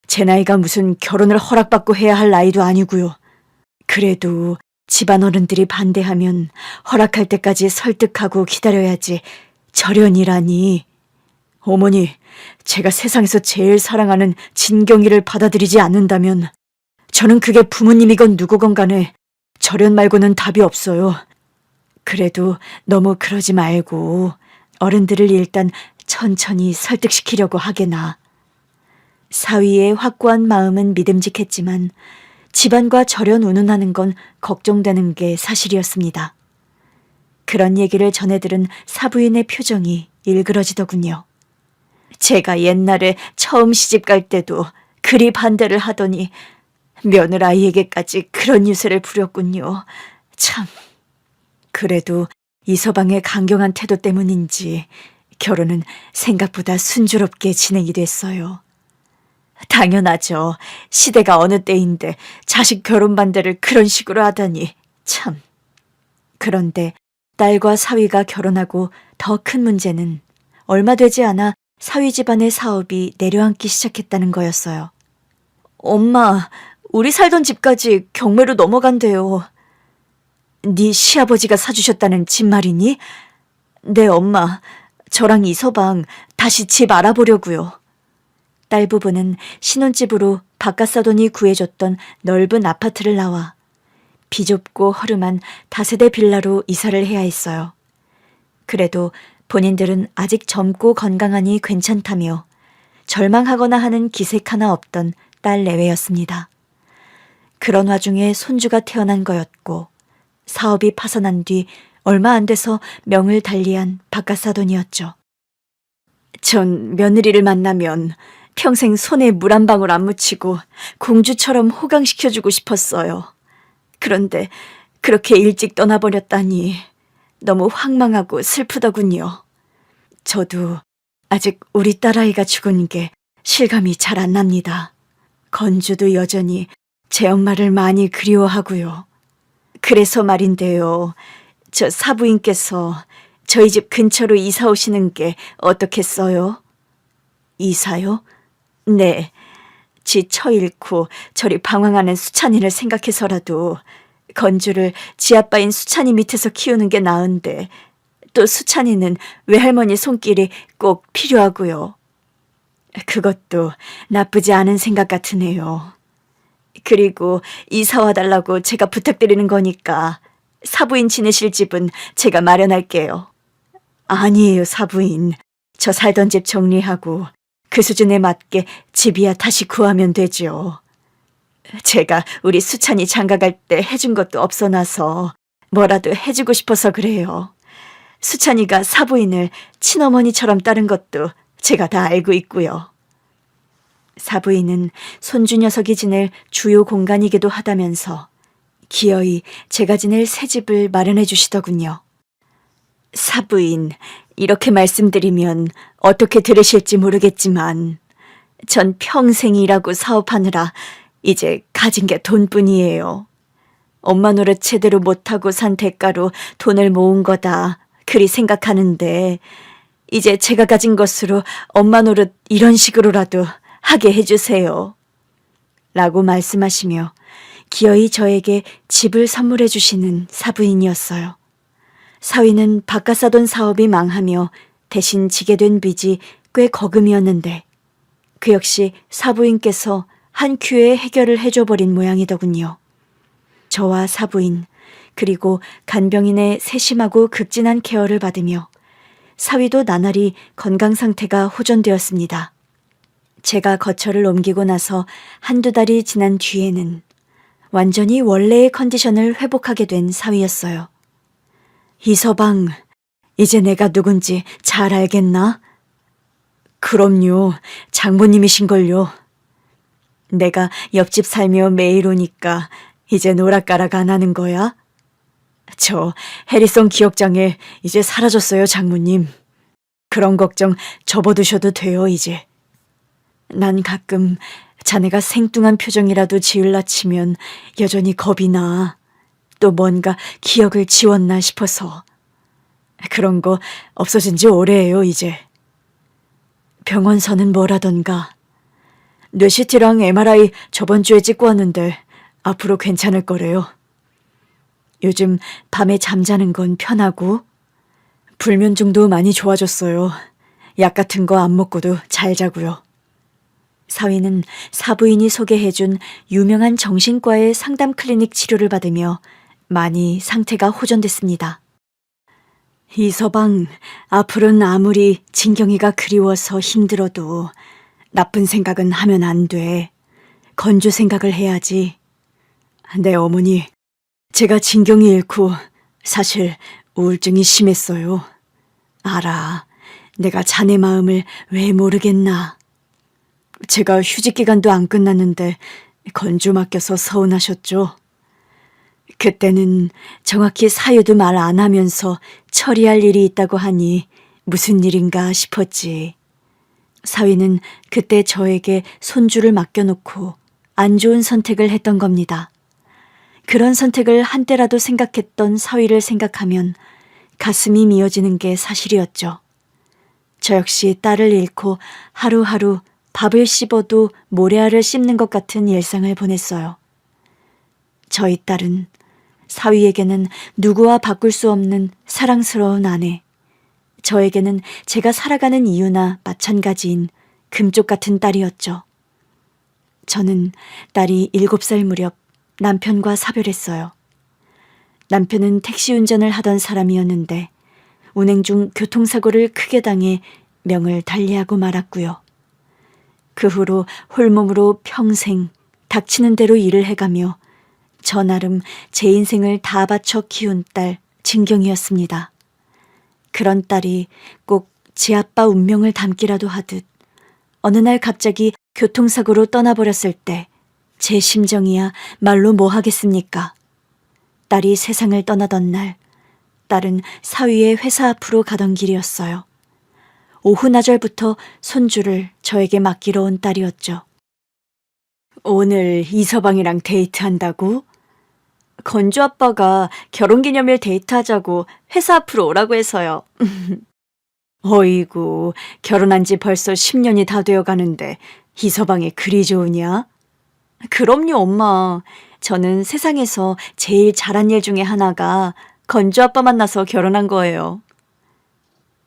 제 나이가 무슨 결혼을 허락받고 해야 할 나이도 아니고요. 그래도 집안어른들이 반대하면 허락할 때까지 설득하고 기다려야지 절연이라니. 어머니, 제가 세상에서 제일 사랑하는 진경이를 받아들이지 않는다면 저는 그게 부모님이건 누구건 간에 절연 말고는 답이 없어요. 그래도 너무 그러지 말고 어른들을 일단 천천히 설득시키려고 하게나. 사위의 확고한 마음은 믿음직했지만 집안과 절연 운운하는 건 걱정되는 게 사실이었습니다. 그런 얘기를 전해들은 사부인의 표정이 일그러지더군요. 제가 옛날에 처음 시집갈 때도 그리 반대를 하더니 며느라이에게까지 그런 유세를 부렸군요. 참. 그래도 이서방의 강경한 태도 때문인지 결혼은 생각보다 순조롭게 진행이 됐어요. 당연하죠. 시대가 어느 때인데 자식 결혼 반대를 그런 식으로 하다니 참. 그런데 딸과 사위가 결혼하고 더 큰 문제는 얼마 되지 않아 사위 집안의 사업이 내려앉기 시작했다는 거였어요. 엄마, 우리 살던 집까지 경매로 넘어간대요. 네 시아버지가 사주셨다는 집 말이니? 네, 엄마. 저랑 이서방 다시 집 알아보려고요. 딸 부부는 신혼집으로 바깥 사돈이 구해줬던 넓은 아파트를 나와 비좁고 허름한 다세대 빌라로 이사를 해야 했어요. 그래도 본인들은 아직 젊고 건강하니 괜찮다며 절망하거나 하는 기색 하나 없던 딸 내외였습니다. 그런 와중에 손주가 태어난 거였고 사업이 파산한 뒤 얼마 안 돼서 명을 달리한 바깥 사돈이었죠. 전 며느리를 만나면 평생 손에 물 한 방울 안 묻히고 공주처럼 호강시켜주고 싶었어요. 그런데 그렇게 일찍 떠나버렸다니 너무 황망하고 슬프더군요. 저도 아직 우리 딸아이가 죽은 게 실감이 잘 안 납니다. 건주도 여전히 제 엄마를 많이 그리워하고요. 그래서 말인데요. 저 사부인께서 저희 집 근처로 이사 오시는 게 어떻겠어요? 이사요? 네. 지 처 잃고 저리 방황하는 수찬이를 생각해서라도 건주를 지 아빠인 수찬이 밑에서 키우는 게 나은데 또 수찬이는 외할머니 손길이 꼭 필요하고요. 그것도 나쁘지 않은 생각 같으네요. 그리고 이사 와달라고 제가 부탁드리는 거니까 사부인 지내실 집은 제가 마련할게요. 아니에요, 사부인. 저 살던 집 정리하고 그 수준에 맞게 집이야 다시 구하면 되죠. 제가 우리 수찬이 장가갈 때 해준 것도 없어놔서 뭐라도 해주고 싶어서 그래요. 수찬이가 사부인을 친어머니처럼 따른 것도 제가 다 알고 있고요. 사부인은 손주 녀석이 지낼 주요 공간이기도 하다면서 기어이 제가 지낼 새 집을 마련해 주시더군요. 사부인, 이렇게 말씀드리면 어떻게 들으실지 모르겠지만 전 평생 일하고 사업하느라 이제 가진 게 돈뿐이에요. 엄마 노릇 제대로 못하고 산 대가로 돈을 모은 거다 그리 생각하는데 이제 제가 가진 것으로 엄마 노릇 이런 식으로라도 하게 해주세요. 라고 말씀하시며 기어이 저에게 집을 선물해 주시는 사부인이었어요. 사위는 바깥 사돈 사업이 망하며 대신 지게 된 빚이 꽤 거금이었는데 그 역시 사부인께서 한 큐에 해결을 해줘버린 모양이더군요. 저와 사부인 그리고 간병인의 세심하고 극진한 케어를 받으며 사위도 나날이 건강 상태가 호전되었습니다. 제가 거처를 옮기고 나서 한두 달이 지난 뒤에는 완전히 원래의 컨디션을 회복하게 된 사위였어요. 이서방, 이제 내가 누군지 잘 알겠나? 그럼요, 장모님이신걸요. 내가 옆집 살며 매일 오니까 이제 노락가락 안 하는 거야? 저 해리송 기억장애 이제 사라졌어요, 장모님. 그런 걱정 접어두셔도 돼요, 이제. 난 가끔 자네가 생뚱한 표정이라도 지을라 치면 여전히 겁이 나. 또 뭔가 기억을 지웠나 싶어서. 그런 거 없어진 지 오래예요, 이제. 병원서는 뭐라던가. 뇌CT랑 MRI 저번 주에 찍고 왔는데 앞으로 괜찮을 거래요. 요즘 밤에 잠자는 건 편하고 불면증도 많이 좋아졌어요. 약 같은 거 안 먹고도 잘 자고요. 사위는 사부인이 소개해준 유명한 정신과의 상담 클리닉 치료를 받으며 많이 상태가 호전됐습니다. 이서방, 앞으로는 아무리 진경이가 그리워서 힘들어도 나쁜 생각은 하면 안 돼. 건주 생각을 해야지. 내 어머니, 제가 진경이 잃고 사실 우울증이 심했어요. 알아. 내가 자네 마음을 왜 모르겠나. 제가 휴직 기간도 안 끝났는데 건주 맡겨서 서운하셨죠. 그때는 정확히 사유도 말 안 하면서 처리할 일이 있다고 하니 무슨 일인가 싶었지. 사위는 그때 저에게 손주를 맡겨놓고 안 좋은 선택을 했던 겁니다. 그런 선택을 한때라도 생각했던 사위를 생각하면 가슴이 미어지는 게 사실이었죠. 저 역시 딸을 잃고 하루하루 밥을 씹어도 모래알을 씹는 것 같은 일상을 보냈어요. 저희 딸은 사위에게는 누구와 바꿀 수 없는 사랑스러운 아내, 저에게는 제가 살아가는 이유나 마찬가지인 금쪽 같은 딸이었죠. 저는 딸이 7살 무렵 남편과 사별했어요. 남편은 택시 운전을 하던 사람이었는데 운행 중 교통사고를 크게 당해 명을 달리하고 말았고요. 그 후로 홀몸으로 평생 닥치는 대로 일을 해가며 저 나름 제 인생을 다 바쳐 키운 딸 진경이었습니다. 그런 딸이 꼭 제 아빠 운명을 담기라도 하듯 어느 날 갑자기 교통사고로 떠나버렸을 때 제 심정이야 말로 뭐 하겠습니까? 딸이 세상을 떠나던 날, 딸은 사위의 회사 앞으로 가던 길이었어요. 오후 나절부터 손주를 저에게 맡기러 온 딸이었죠. 오늘 이서방이랑 데이트한다고? 건주 아빠가 결혼기념일 데이트하자고 회사 앞으로 오라고 해서요. 어이구, 결혼한 지 벌써 10년이 다 되어 가는데 이서방이 그리 좋으냐? 그럼요, 엄마. 저는 세상에서 제일 잘한 일 중에 하나가 건주 아빠 만나서 결혼한 거예요.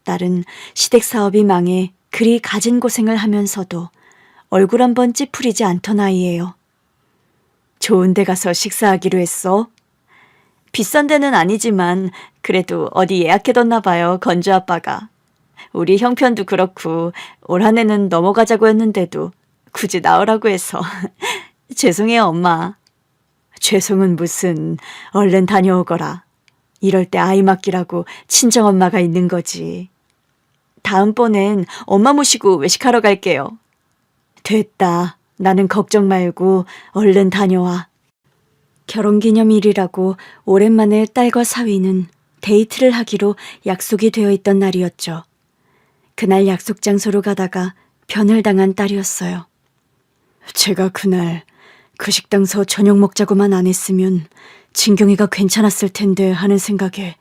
딸은 시댁 사업이 망해 그리 가진 고생을 하면서도 얼굴 한번 찌푸리지 않던 아이예요. 좋은 데 가서 식사하기로 했어. 비싼 데는 아니지만 그래도 어디 예약해뒀나 봐요, 건주 아빠가. 우리 형편도 그렇고 올 한 해는 넘어가자고 했는데도 굳이 나오라고 해서 죄송해요, 엄마. 죄송은 무슨, 얼른 다녀오거라. 이럴 때 아이 맡기라고 친정엄마가 있는 거지. 다음번엔 엄마 모시고 외식하러 갈게요. 됐다. 나는 걱정 말고 얼른 다녀와. 결혼기념일이라고 오랜만에 딸과 사위는 데이트를 하기로 약속이 되어 있던 날이었죠. 그날 약속 장소로 가다가 변을 당한 딸이었어요. 제가 그날 그 식당서 저녁 먹자고만 안 했으면 진경이가 괜찮았을 텐데 하는 생각에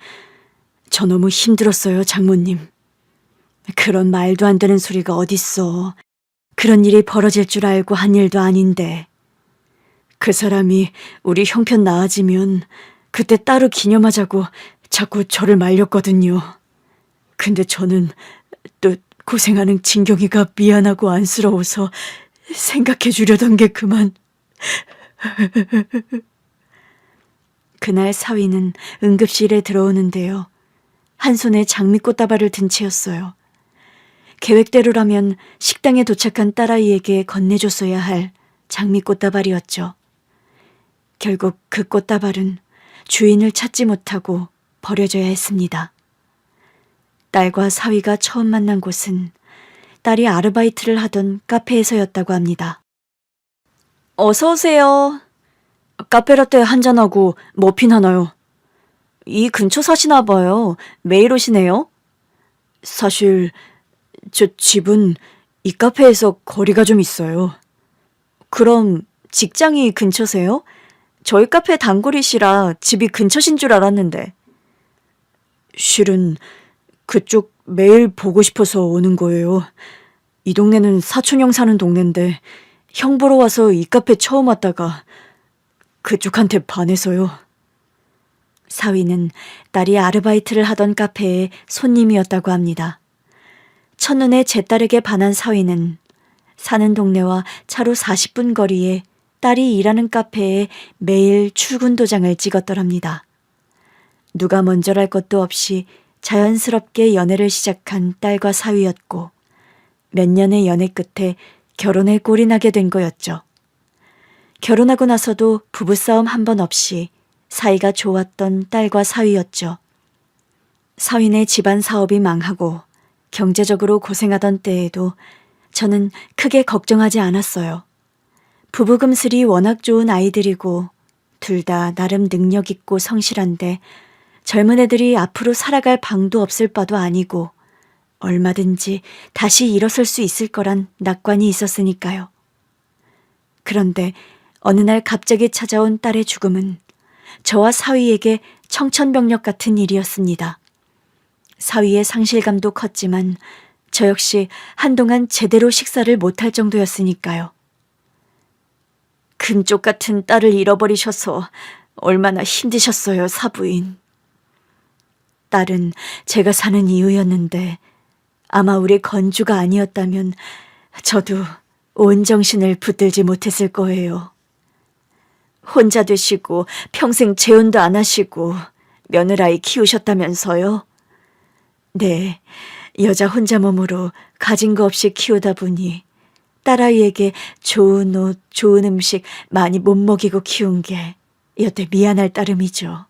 저 너무 힘들었어요, 장모님. 그런 말도 안 되는 소리가 어딨어. 그런 일이 벌어질 줄 알고 한 일도 아닌데. 그 사람이 우리 형편 나아지면 그때 따로 기념하자고 자꾸 저를 말렸거든요. 근데 저는 또 고생하는 진경이가 미안하고 안쓰러워서 생각해 주려던 게 그만. 그날 사위는 응급실에 들어오는데요. 한 손에 장미꽃다발을 든 채였어요. 계획대로라면 식당에 도착한 딸아이에게 건네줬어야 할 장미꽃다발이었죠. 결국 그 꽃다발은 주인을 찾지 못하고 버려져야 했습니다. 딸과 사위가 처음 만난 곳은 딸이 아르바이트를 하던 카페에서였다고 합니다. 어서 오세요. 카페라떼 한잔하고 머핀 하나요. 이 근처 사시나 봐요. 매일 오시네요. 사실 저 집은 이 카페에서 거리가 좀 있어요. 그럼 직장이 근처세요? 저희 카페 단골이시라 집이 근처신 줄 알았는데. 실은 그쪽 매일 보고 싶어서 오는 거예요. 이 동네는 사촌 형 사는 동네인데 형 보러 와서 이 카페 처음 왔다가 그쪽한테 반해서요. 사위는 딸이 아르바이트를 하던 카페의 손님이었다고 합니다. 첫눈에 제 딸에게 반한 사위는 사는 동네와 차로 40분 거리에 딸이 일하는 카페에 매일 출근 도장을 찍었더랍니다. 누가 먼저랄 것도 없이 자연스럽게 연애를 시작한 딸과 사위였고 몇 년의 연애 끝에 결혼에 꼴이 나게 된 거였죠. 결혼하고 나서도 부부싸움 한 번 없이 사이가 좋았던 딸과 사위였죠. 사위네 집안 사업이 망하고 경제적으로 고생하던 때에도 저는 크게 걱정하지 않았어요. 부부 금슬이 워낙 좋은 아이들이고 둘 다 나름 능력 있고 성실한데 젊은 애들이 앞으로 살아갈 방도 없을 바도 아니고 얼마든지 다시 일어설 수 있을 거란 낙관이 있었으니까요. 그런데 어느 날 갑자기 찾아온 딸의 죽음은 저와 사위에게 청천벽력 같은 일이었습니다. 사위의 상실감도 컸지만 저 역시 한동안 제대로 식사를 못할 정도였으니까요. 금쪽 같은 딸을 잃어버리셔서 얼마나 힘드셨어요, 사부인. 딸은 제가 사는 이유였는데 아마 우리 건주가 아니었다면 저도 온 정신을 붙들지 못했을 거예요. 혼자 되시고 평생 재혼도 안 하시고 며느라이 키우셨다면서요? 네, 여자 혼자 몸으로 가진 거 없이 키우다 보니 딸아이에게 좋은 옷, 좋은 음식 많이 못 먹이고 키운 게 여태 미안할 따름이죠.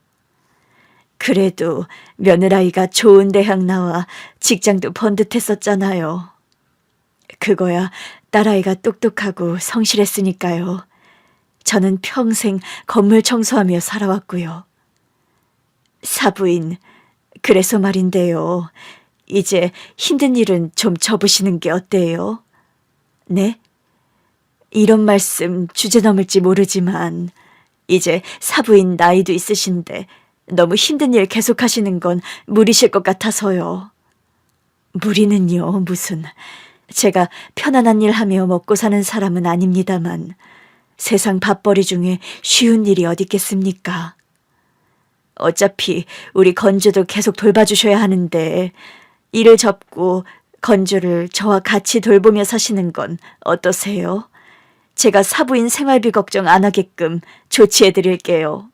그래도 며느라이가 좋은 대학 나와 직장도 번듯했었잖아요. 그거야 딸아이가 똑똑하고 성실했으니까요. 저는 평생 건물 청소하며 살아왔고요. 사부인, 그래서 말인데요. 이제 힘든 일은 좀 접으시는 게 어때요? 네? 이런 말씀 주제 넘을지 모르지만 이제 사부인 나이도 있으신데 너무 힘든 일 계속하시는 건 무리실 것 같아서요. 무리는요, 무슨. 제가 편안한 일 하며 먹고 사는 사람은 아닙니다만 세상 밥벌이 중에 쉬운 일이 어디 있겠습니까? 어차피 우리 건주도 계속 돌봐주셔야 하는데 일을 접고 건주를 저와 같이 돌보며 사시는 건 어떠세요? 제가 사부인 생활비 걱정 안 하게끔 조치해 드릴게요.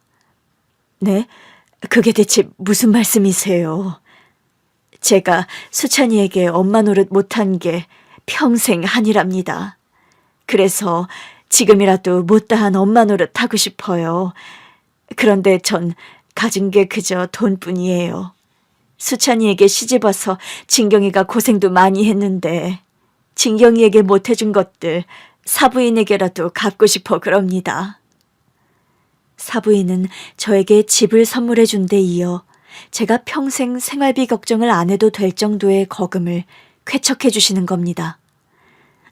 네? 그게 대체 무슨 말씀이세요? 제가 수찬이에게 엄마 노릇 못한 게 평생 한이랍니다. 그래서 지금이라도 못다한 엄마 노릇 하고 싶어요. 그런데 전 가진 게 그저 돈뿐이에요. 수찬이에게 시집와서 진경이가 고생도 많이 했는데 진경이에게 못해준 것들 사부인에게라도 갚고 싶어 그럽니다. 사부인은 저에게 집을 선물해 준 데 이어 제가 평생 생활비 걱정을 안 해도 될 정도의 거금을 쾌척해 주시는 겁니다.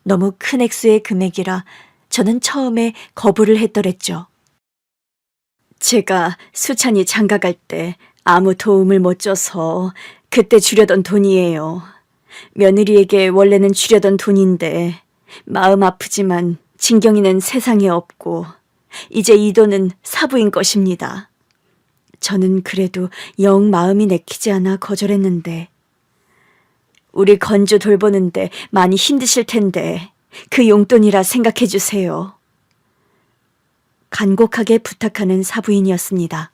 너무 큰 액수의 금액이라 저는 처음에 거부를 했더랬죠. 제가 수찬이 장가갈 때 아무 도움을 못 줘서 그때 주려던 돈이에요. 며느리에게 원래는 주려던 돈인데 마음 아프지만 진경이는 세상에 없고 이제 이 돈은 사부인 것입니다. 저는 그래도 영 마음이 내키지 않아 거절했는데 우리 건주 돌보는데 많이 힘드실 텐데 그 용돈이라 생각해 주세요. 간곡하게 부탁하는 사부인이었습니다.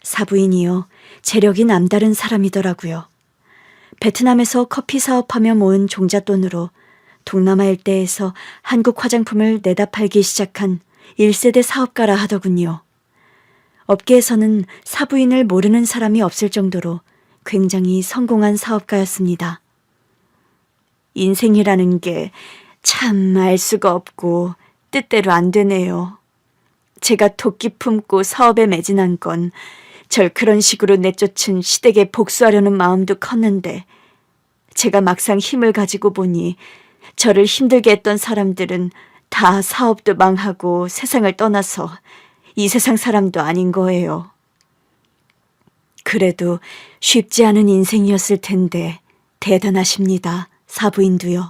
사부인이요, 재력이 남다른 사람이더라고요. 베트남에서 커피 사업하며 모은 종잣돈으로 동남아 일대에서 한국 화장품을 내다 팔기 시작한 1세대 사업가라 하더군요. 업계에서는 사부인을 모르는 사람이 없을 정도로 굉장히 성공한 사업가였습니다. 인생이라는 게 참 알 수가 없고 뜻대로 안 되네요. 제가 도끼 품고 사업에 매진한 건 절 그런 식으로 내쫓은 시댁에 복수하려는 마음도 컸는데 제가 막상 힘을 가지고 보니 저를 힘들게 했던 사람들은 다 사업도 망하고 세상을 떠나서 이 세상 사람도 아닌 거예요. 그래도 쉽지 않은 인생이었을 텐데 대단하십니다, 사부인도요.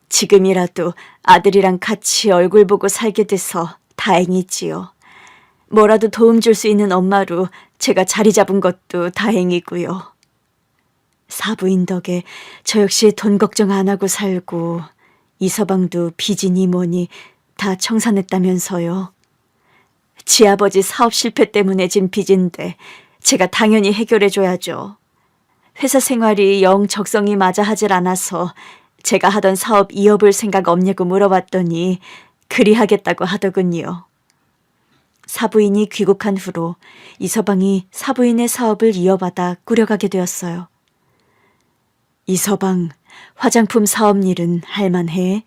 지금이라도 아들이랑 같이 얼굴 보고 살게 돼서 다행이지요. 뭐라도 도움 줄 수 있는 엄마로 제가 자리 잡은 것도 다행이고요. 사부인 덕에 저 역시 돈 걱정 안 하고 살고 이 서방도 빚이니 뭐니 다 청산했다면서요. 지아버지 사업 실패 때문에 진 빚인데 제가 당연히 해결해줘야죠. 회사 생활이 영 적성이 맞아 하질 않아서 제가 하던 사업 이어볼 생각 없냐고 물어봤더니 그리하겠다고 하더군요. 사부인이 귀국한 후로 이 서방이 사부인의 사업을 이어받아 꾸려가게 되었어요. 이 서방, 화장품 사업 일은 할만해?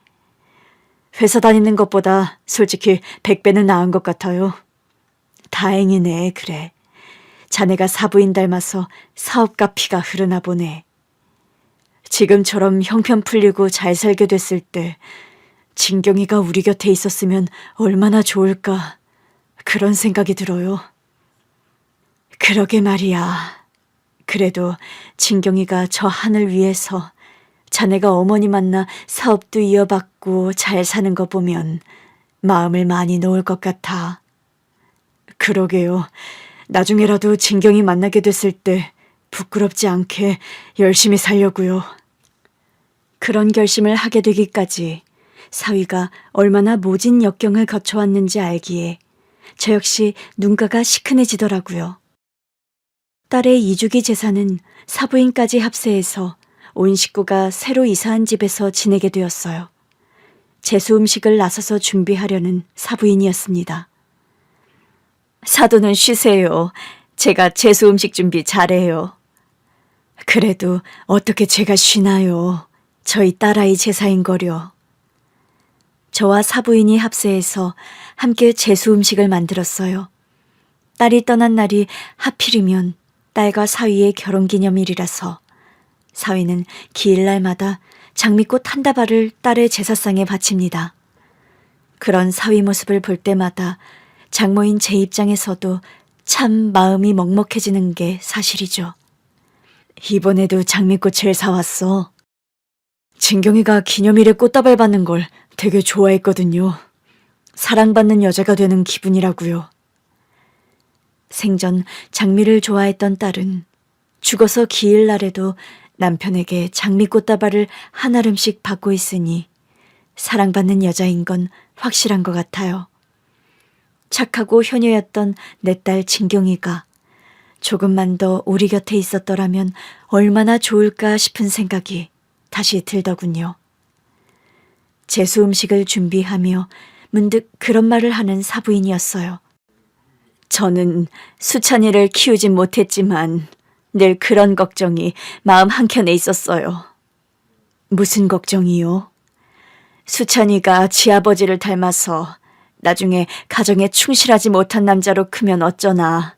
회사 다니는 것보다 솔직히 100배는 나은 것 같아요. 다행이네, 그래. 자네가 사부인 닮아서 사업가 피가 흐르나 보네. 지금처럼 형편 풀리고 잘 살게 됐을 때 진경이가 우리 곁에 있었으면 얼마나 좋을까 그런 생각이 들어요. 그러게 말이야. 그래도 진경이가 저 하늘 위에서 자네가 어머니 만나 사업도 이어받고 잘 사는 거 보면 마음을 많이 놓을 것 같아. 그러게요. 나중에라도 진경이 만나게 됐을 때 부끄럽지 않게 열심히 살려고요. 그런 결심을 하게 되기까지 사위가 얼마나 모진 역경을 거쳐왔는지 알기에 저 역시 눈가가 시큰해지더라고요. 딸의 이주기 제사는 사부인까지 합세해서 온 식구가 새로 이사한 집에서 지내게 되었어요. 제수 음식을 나서서 준비하려는 사부인이었습니다. 사돈은 쉬세요. 제가 제수 음식 준비 잘해요. 그래도 어떻게 제가 쉬나요? 저희 딸아이 제사인거려. 저와 사부인이 합세해서 함께 제수 음식을 만들었어요. 딸이 떠난 날이 하필이면 딸과 사위의 결혼기념일이라서 사위는 기일날마다 장미꽃 한 다발을 딸의 제사상에 바칩니다. 그런 사위 모습을 볼 때마다 장모인 제 입장에서도 참 마음이 먹먹해지는 게 사실이죠. 이번에도 장미꽃을 사왔어. 진경이가 기념일에 꽃다발 받는 걸 되게 좋아했거든요. 사랑받는 여자가 되는 기분이라고요. 생전 장미를 좋아했던 딸은 죽어서 기일날에도 남편에게 장미꽃다발을 한 알음씩 받고 있으니 사랑받는 여자인 건 확실한 것 같아요. 착하고 효녀였던 내 딸 진경이가 조금만 더 우리 곁에 있었더라면 얼마나 좋을까 싶은 생각이 다시 들더군요. 제수 음식을 준비하며 문득 그런 말을 하는 사부인이었어요. 저는 수찬이를 키우진 못했지만 늘 그런 걱정이 마음 한켠에 있었어요. 무슨 걱정이요? 수찬이가 지아버지를 닮아서 나중에 가정에 충실하지 못한 남자로 크면 어쩌나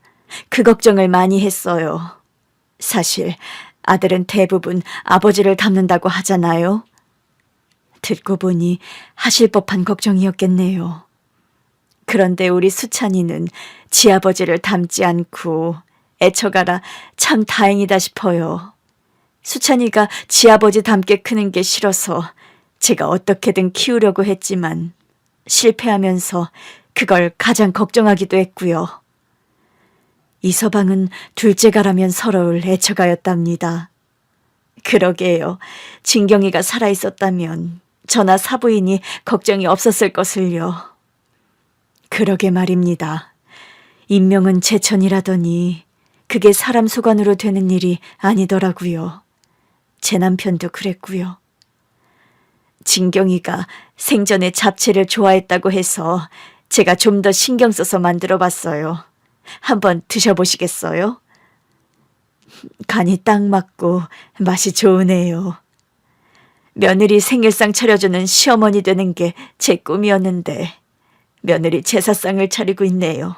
그 걱정을 많이 했어요. 사실 아들은 대부분 아버지를 닮는다고 하잖아요. 듣고 보니 하실 법한 걱정이었겠네요. 그런데 우리 수찬이는 지아버지를 닮지 않고 애처가라 참 다행이다 싶어요. 수찬이가 지아버지 닮게 크는 게 싫어서 제가 어떻게든 키우려고 했지만 실패하면서 그걸 가장 걱정하기도 했고요. 이서방은 둘째가라면 서러울 애처가였답니다. 그러게요. 진경이가 살아있었다면 저나 사부인이 걱정이 없었을 것을요. 그러게 말입니다. 인명은 제천이라더니 그게 사람 소관으로 되는 일이 아니더라고요. 제 남편도 그랬고요. 진경이가 생전에 잡채를 좋아했다고 해서 제가 좀 더 신경 써서 만들어 봤어요. 한번 드셔보시겠어요? 간이 딱 맞고 맛이 좋으네요. 며느리 생일상 차려주는 시어머니 되는 게 제 꿈이었는데 며느리 제사상을 차리고 있네요.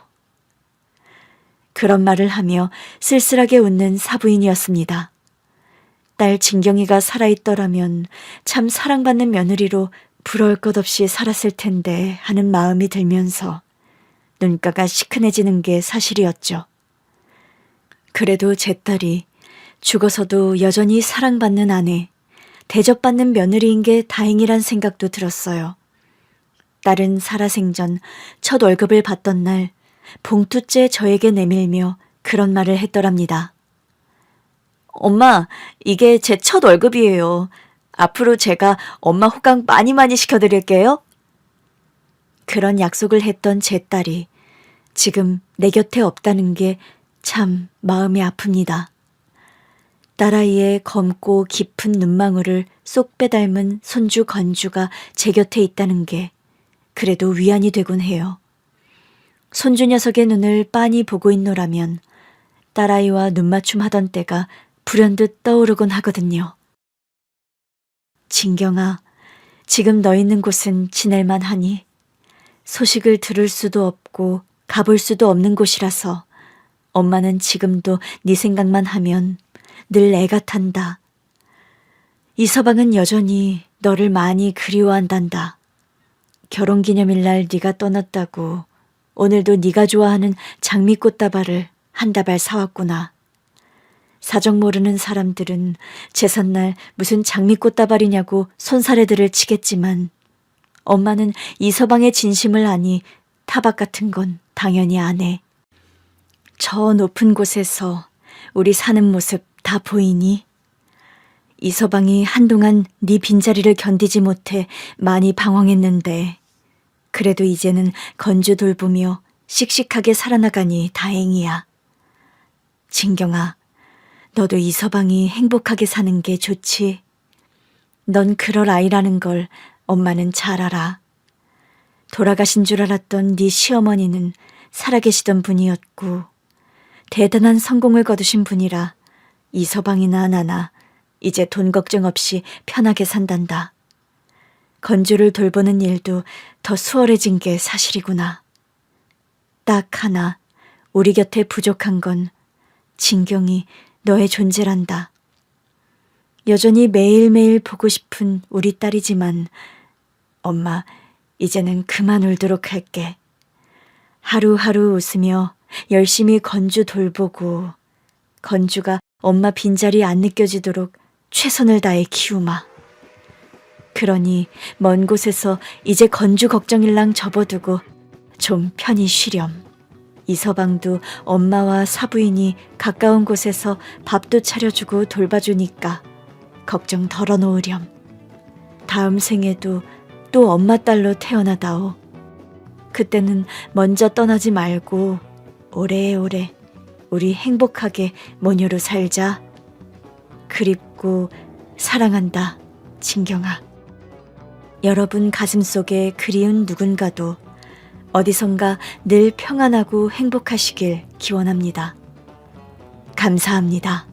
그런 말을 하며 쓸쓸하게 웃는 사부인이었습니다. 딸 진경이가 살아있더라면 참 사랑받는 며느리로 부러울 것 없이 살았을 텐데 하는 마음이 들면서 눈가가 시큰해지는 게 사실이었죠. 그래도 제 딸이 죽어서도 여전히 사랑받는 아내, 대접받는 며느리인 게 다행이란 생각도 들었어요. 딸은 살아생전 첫 월급을 받던 날 봉투째 저에게 내밀며 그런 말을 했더랍니다. 엄마, 이게 제 첫 월급이에요. 앞으로 제가 엄마 호강 많이 시켜드릴게요. 그런 약속을 했던 제 딸이 지금 내 곁에 없다는 게 참 마음이 아픕니다. 딸아이의 검고 깊은 눈망울을 쏙 빼닮은 손주 건주가 제 곁에 있다는 게 그래도 위안이 되곤 해요. 손주 녀석의 눈을 빤히 보고 있노라면 딸아이와 눈맞춤 하던 때가 불현듯 떠오르곤 하거든요. 진경아, 지금 너 있는 곳은 지낼만 하니? 소식을 들을 수도 없고 가볼 수도 없는 곳이라서 엄마는 지금도 네 생각만 하면 늘 애가 탄다. 이서방은 여전히 너를 많이 그리워한단다. 결혼기념일날 네가 떠났다고 오늘도 네가 좋아하는 장미꽃다발을 한 다발 사왔구나. 사정 모르는 사람들은 제삿날 무슨 장미꽃다발이냐고 손사래들을 치겠지만 엄마는 이서방의 진심을 아니 타박 같은 건 당연히 안 해. 저 높은 곳에서 우리 사는 모습 다 보이니? 이서방이 한동안 네 빈자리를 견디지 못해 많이 방황했는데 그래도 이제는 건주 돌보며 씩씩하게 살아나가니 다행이야. 진경아, 너도 이서방이 행복하게 사는 게 좋지? 넌 그럴 아이라는 걸 엄마는 잘 알아. 돌아가신 줄 알았던 네 시어머니는 살아계시던 분이었고 대단한 성공을 거두신 분이라 이서방이나 나나 이제 돈 걱정 없이 편하게 산단다. 건주를 돌보는 일도 더 수월해진 게 사실이구나. 딱 하나 우리 곁에 부족한 건 진경이 너의 존재란다. 여전히 매일매일 보고 싶은 우리 딸이지만 엄마 이제는 그만 울도록 할게. 하루하루 웃으며 열심히 건주 돌보고 건주가 엄마 빈자리 안 느껴지도록 최선을 다해 키우마. 그러니 먼 곳에서 이제 건주 걱정일랑 접어두고 좀 편히 쉬렴. 이서방도 엄마와 사부인이 가까운 곳에서 밥도 차려주고 돌봐주니까 걱정 덜어놓으렴. 다음 생에도 또 엄마 딸로 태어나다오. 그때는 먼저 떠나지 말고 오래오래 우리 행복하게 모녀로 살자. 그립고 사랑한다, 진경아. 여러분 가슴속에 그리운 누군가도 어디선가 늘 평안하고 행복하시길 기원합니다. 감사합니다.